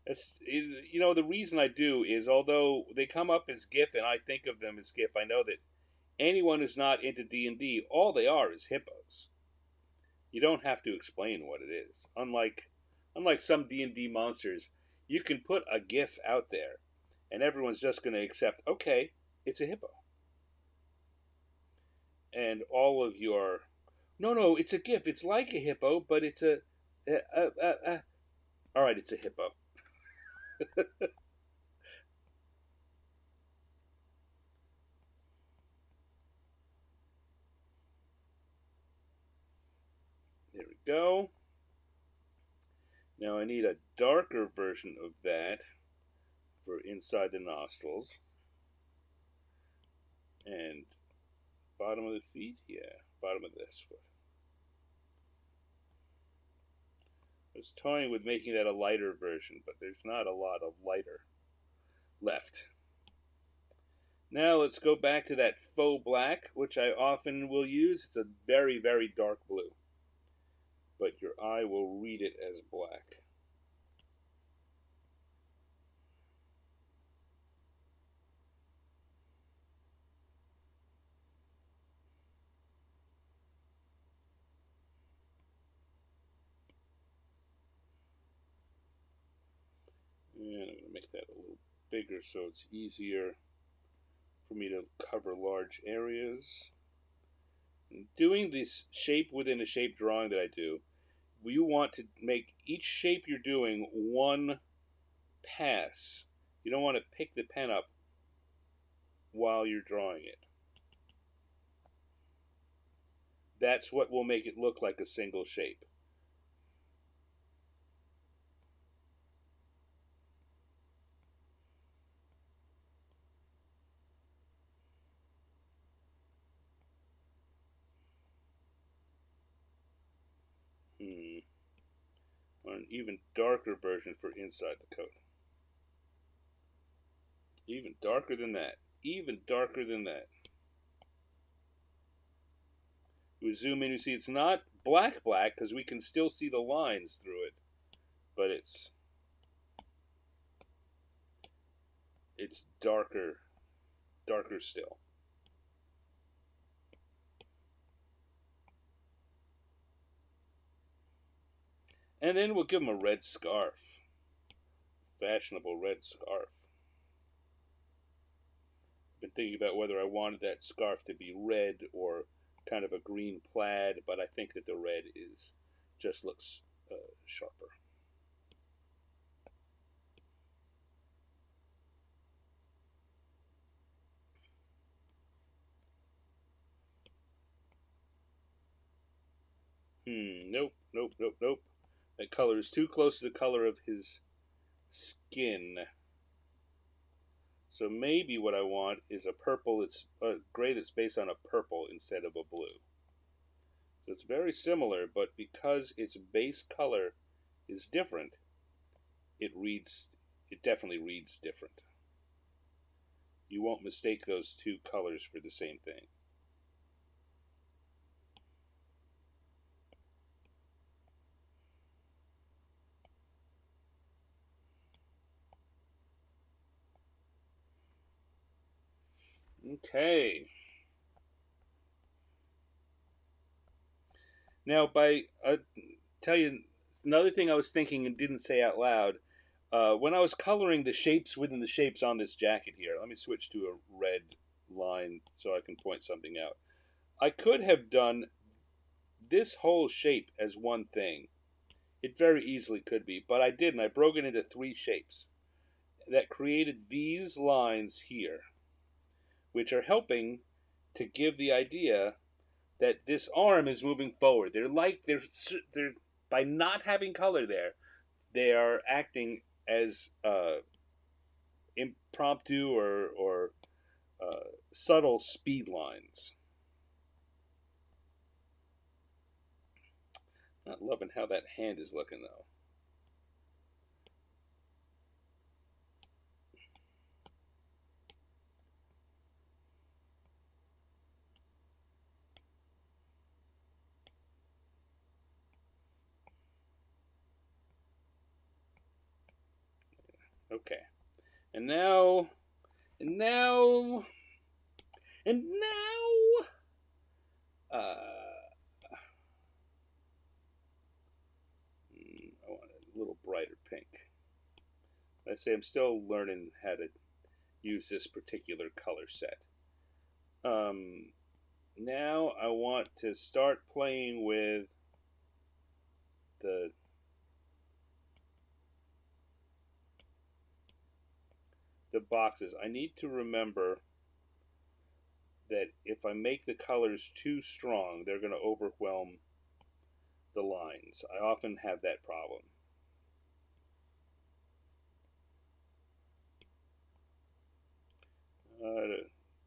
That's, you know, the reason I do is although they come up as Giff and I think of them as Giff, I know that anyone who's not into D&D, all they are is hippos. You don't have to explain what it is. Unlike some D&D monsters, you can put a Giff out there and everyone's just going to accept, okay, it's a hippo. And all of your no, it's a Giff. It's like a hippo, but it's all right, it's a hippo. There we go. Now I need a darker version of that for inside the nostrils and bottom of the feet. Yeah, bottom of this foot. I was toying with making that a lighter version, but there's not a lot of lighter left. Now let's go back to that faux black, which I often will use. It's a very, very dark blue, but your eye will read it as black. And I'm going to make that a little bigger so it's easier for me to cover large areas. And doing this shape within a shape drawing that I do, you want to make each shape you're doing one pass. You don't want to pick the pen up while you're drawing it. That's what will make it look like a single shape. Or an even darker version for inside the coat. Even darker than that. Even darker than that. We zoom in, you see it's not black because we can still see the lines through it, but it's darker still. And then we'll give him a red scarf. Fashionable red scarf. I've been thinking about whether I wanted that scarf to be red or kind of a green plaid, but I think that the red is just looks sharper. Nope, nope, nope, nope. That color is too close to the color of his skin. So maybe what I want is a purple. It's a gray that's based on a purple instead of a blue. So it's very similar, but because its base color is different, it reads. It definitely reads different. You won't mistake those two colors for the same thing. Okay. Now, by tell you another thing I was thinking and didn't say out loud. When I was coloring the shapes within the shapes on this jacket here, let me switch to a red line so I can point something out. I could have done this whole shape as one thing. It very easily could be, but I didn't. I broke it into three shapes that created these lines here, which are helping to give the idea that this arm is moving forward. They're by not having color there, they are acting as impromptu or subtle speed lines. Not loving how that hand is looking though. Okay, and now, and now, and now. I want a little brighter pink. I say I'm still learning how to use this particular color set. Now I want to start playing with the boxes. I need to remember that if I make the colors too strong, they're going to overwhelm the lines. I often have that problem.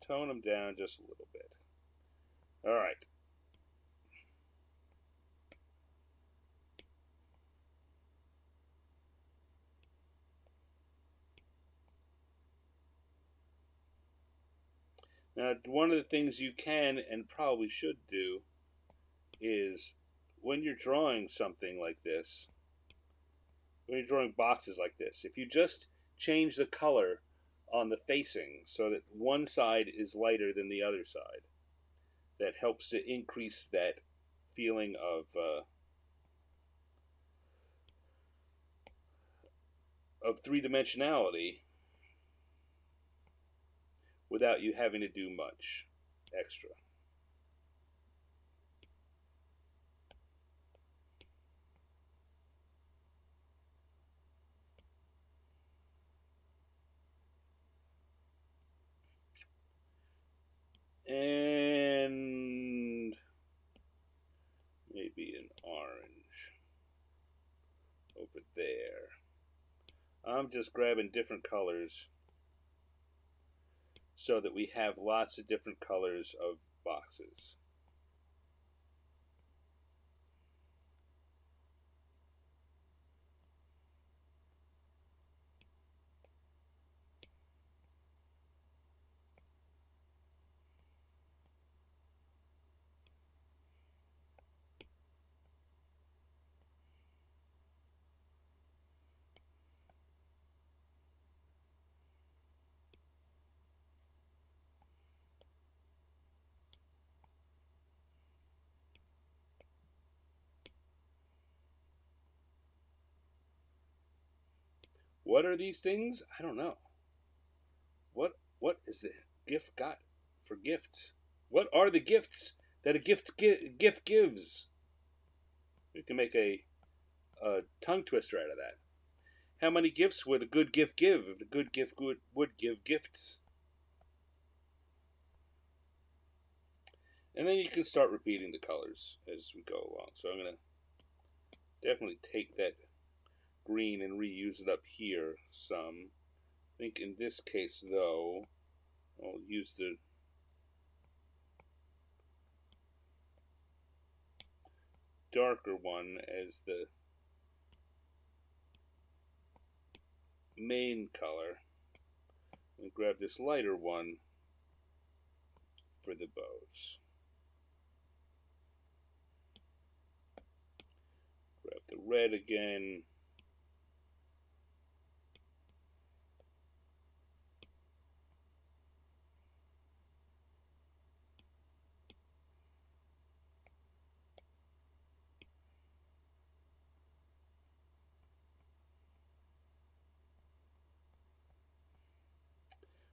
Tone them down just a little bit. All right. Now, one of the things you can and probably should do is when you're drawing something like this, when you're drawing boxes like this, if you just change the color on the facing so that one side is lighter than the other side, that helps to increase that feeling of three-dimensionality without you having to do much extra. And maybe an orange over there. I'm just grabbing different colors so that we have lots of different colors of boxes. What are these things? I don't know. What is the Giff got for gifts? What are the gifts that a gift gives? We can make a tongue twister out of that. How many gifts would a good gift give if the good gift would give gifts? And then you can start repeating the colors as we go along. So I'm going to definitely take that green and reuse it up here some. I think in this case, though, I'll use the darker one as the main color. And grab this lighter one for the bows. Grab the red again.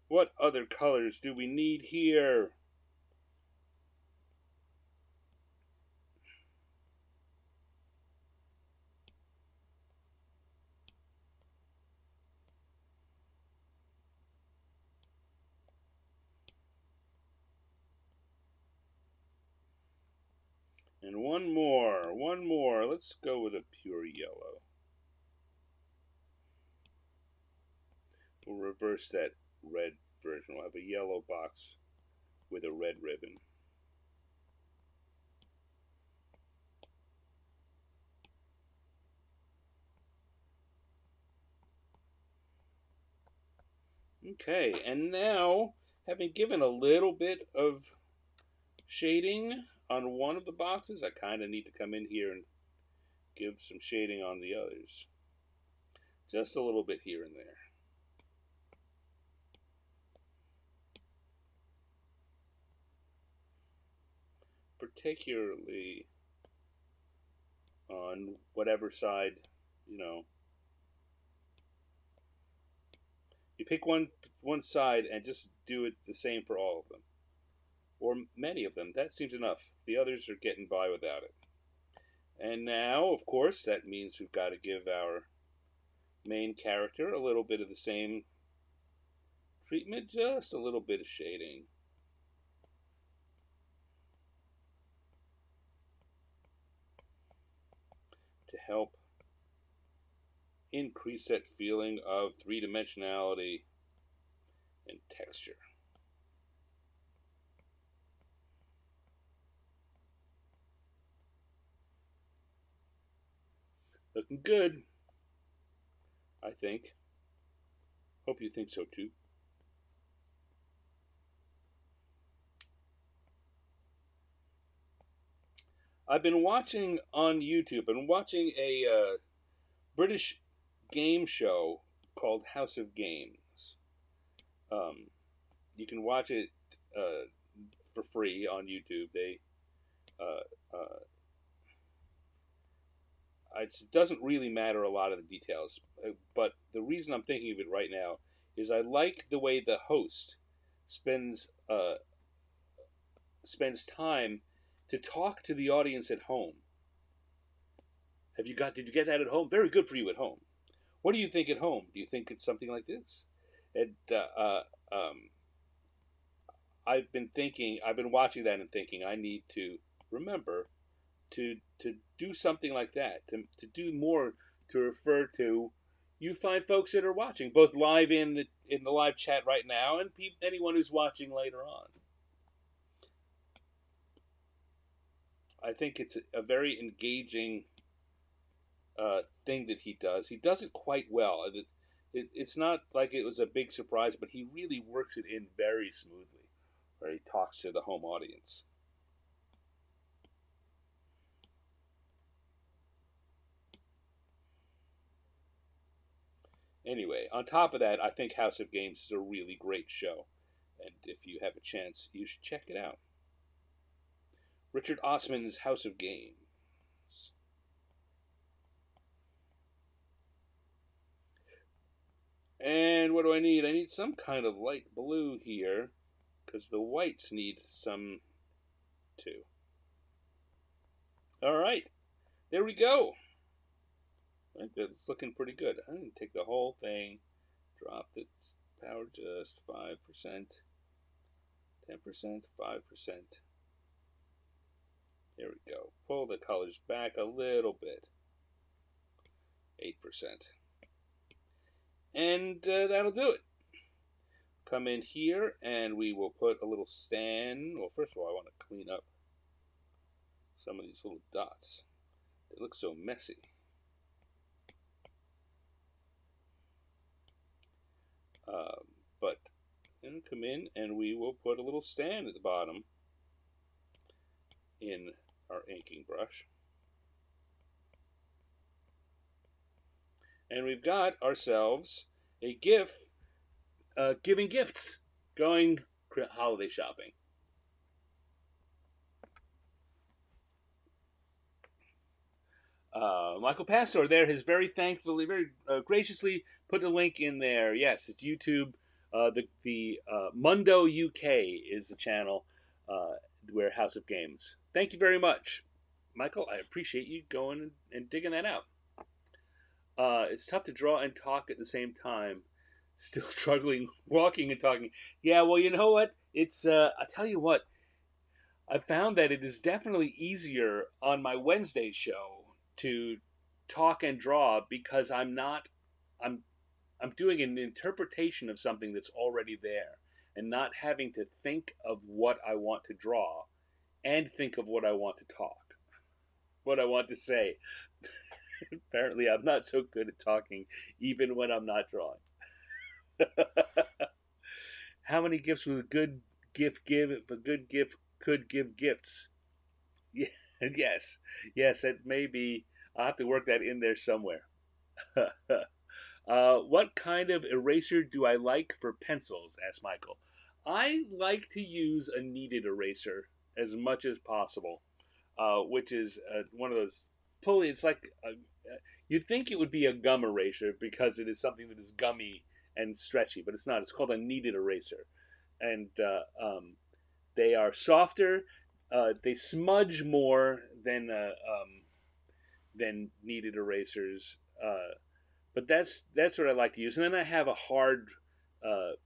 What other colors do we need here? And one more. Let's go with a pure yellow. We'll reverse that red version. We'll have a yellow box with a red ribbon. Okay, and now, having given a little bit of shading on one of the boxes, I kind of need to come in here and give some shading on the others. Just a little bit here and there. Particularly on whatever side, you know. You pick one side and just do it the same for all of them. Or many of them. That seems enough. The others are getting by without it. And now, of course, that means we've got to give our main character a little bit of the same treatment, just a little bit of shading. To help increase that feeling of three-dimensionality and texture. Looking good, I think. Hope you think so too. I've been watching on YouTube and watching a British game show called House of Games. Um, you can watch it for free on YouTube. It doesn't really matter a lot of the details, but the reason I'm thinking of it right now is I like the way the host spends spends time to talk to the audience at home. Did you get that at home? Very good for you at home. What do you think at home? Do you think it's something like this? And I've been watching that and thinking I need to remember to do something like that, to do more, to refer to you find folks that are watching both live in the live chat right now and anyone who's watching later on. I think it's a very engaging thing that he does. He does it quite well. It's not like it was a big surprise, but he really works it in very smoothly, where he talks to the home audience. Anyway, on top of that, I think House of Games is a really great show, and if you have a chance, you should check it out. Richard Osman's House of Games. And what do I need? I need some kind of light blue here, because the whites need some too. All right, there we go. It's looking pretty good. I'm going to take the whole thing, drop its power just 5%, 10%, 5%. There we go. Pull the colors back a little bit. 8%. And that'll do it. Come in here and we will put a little stand. Well, first of all, I want to clean up some of these little dots. They look so messy. But then come in and we will put a little stand at the bottom in our inking brush. And we've got ourselves a Giff giving gifts, going holiday shopping. Michael Pastor there has very thankfully, very graciously put a link in there. Yes, it's YouTube. The Mundo UK is the channel where House of Games. Thank you very much, Michael. I appreciate you going and digging that out. It's tough to draw and talk at the same time. Still struggling walking and talking. Yeah, well, you know what? It's I tell you what. I found that it is definitely easier on my Wednesday show to talk and draw because I'm doing an interpretation of something that's already there and not having to think of what I want to draw and think of what I want to talk, what I want to say. Apparently, I'm not so good at talking even when I'm not drawing. How many gifts would a good gift give if a good gift could give gifts? Yeah, yes, yes, it may be. I'll have to work that in there somewhere. What kind of eraser do I like for pencils? Asked Michael. I like to use a kneaded eraser as much as possible, which is one of those pulley. It's like you'd think it would be a gum eraser because it is something that is gummy and stretchy, but it's not. It's called a kneaded eraser, and they are softer. They smudge more than kneaded erasers. But that's what I like to use. And then I have a hard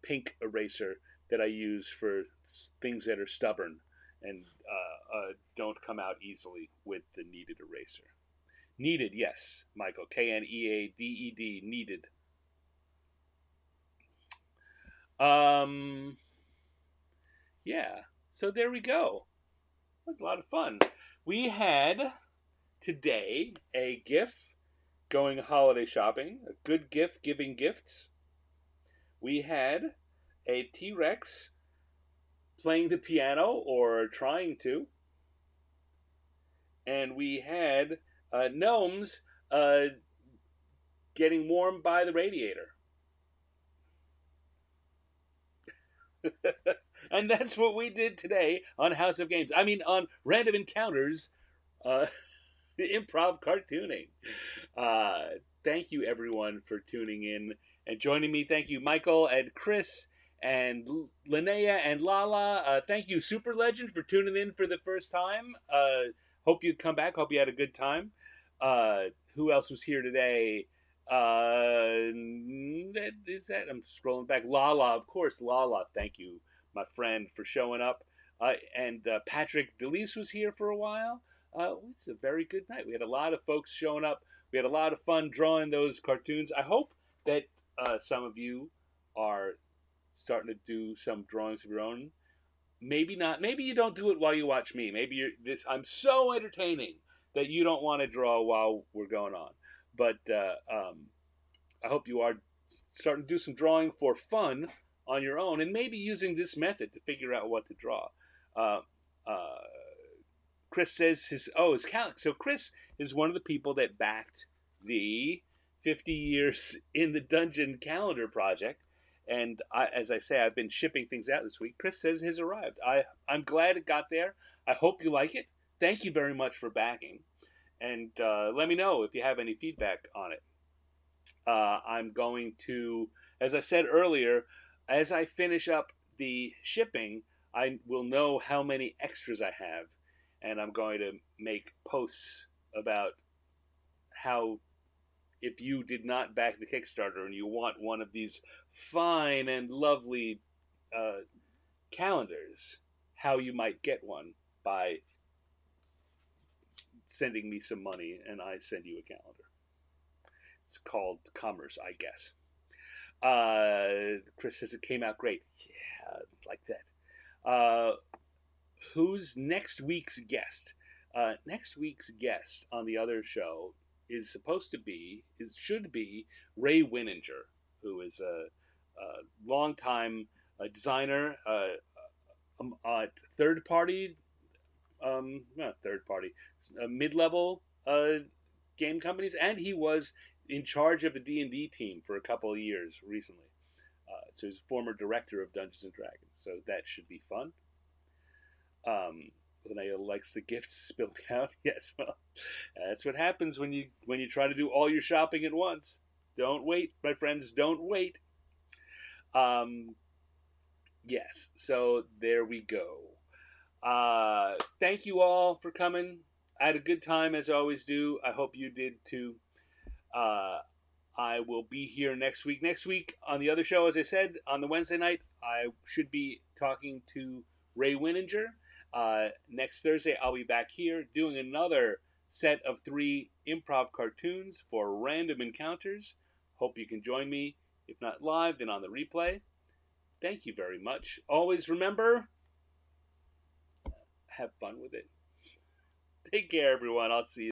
pink eraser that I use for things that are stubborn and don't come out easily with the kneaded eraser. Kneaded, yes, Michael. Kneaded, kneaded. Yeah. So there we go. It was a lot of fun. We had today a Giff going holiday shopping, a good Giff giving gifts. We had a T-Rex playing the piano or trying to. And we had Gnomes getting warmed by the radiator. And that's what we did today on House of Games. I mean, on Random Encounters, improv cartooning. Thank you, everyone, for tuning in and joining me. Thank you, Michael and Chris and Linnea and Lala. Thank you, Super Legend, for tuning in for the first time. Hope you come back. Hope you had a good time. Who else was here today? Is that I'm scrolling back. Lala, of course, Lala. Thank you, my friend, for showing up. And Patrick DeLise was here for a while. It's a very good night. We had a lot of folks showing up. We had a lot of fun drawing those cartoons. I hope that some of you are starting to do some drawings of your own. Maybe not. Maybe you don't do it while you watch me. Maybe I'm so entertaining that you don't want to draw while we're going on. But I hope you are starting to do some drawing for fun on your own, and maybe using this method to figure out what to draw. Chris says his calendar. So Chris is one of the people that backed the 50 years in the dungeon calendar project. And as I say, I've been shipping things out this week. Chris says his arrived. I'm glad it got there. I hope you like it. Thank you very much for backing. And let me know if you have any feedback on it. I'm going to, as I said earlier, as I finish up the shipping, I will know how many extras I have, and I'm going to make posts about how, if you did not back the Kickstarter and you want one of these fine and lovely uh, calendars, how you might get one by sending me some money and I send you a calendar. It's called commerce, I guess. Chris says it came out great. Yeah, like that. Who's next week's guest? Next week's guest on the other show is supposed to be, should be Ray Winninger, who is a longtime designer, third party, not third party, mid level game companies, and he was in charge of the D&D team for a couple of years recently. So he's a former director of Dungeons and Dragons. So that should be fun. Linnea likes the gifts spilled out. Yes, well, that's what happens when you try to do all your shopping at once. Don't wait, my friends. Don't wait. Um, yes. So there we go. Thank you all for coming. I had a good time as I always do. I hope you did too. I will be here next week. Next week on the other show, as I said, on the Wednesday night, I should be talking to Ray Winninger. Next Thursday, I'll be back here doing another set of 3 improv cartoons for random encounters. Hope you can join me. If not live, then on the replay. Thank you very much. Always remember, have fun with it. Take care, everyone. I'll see you.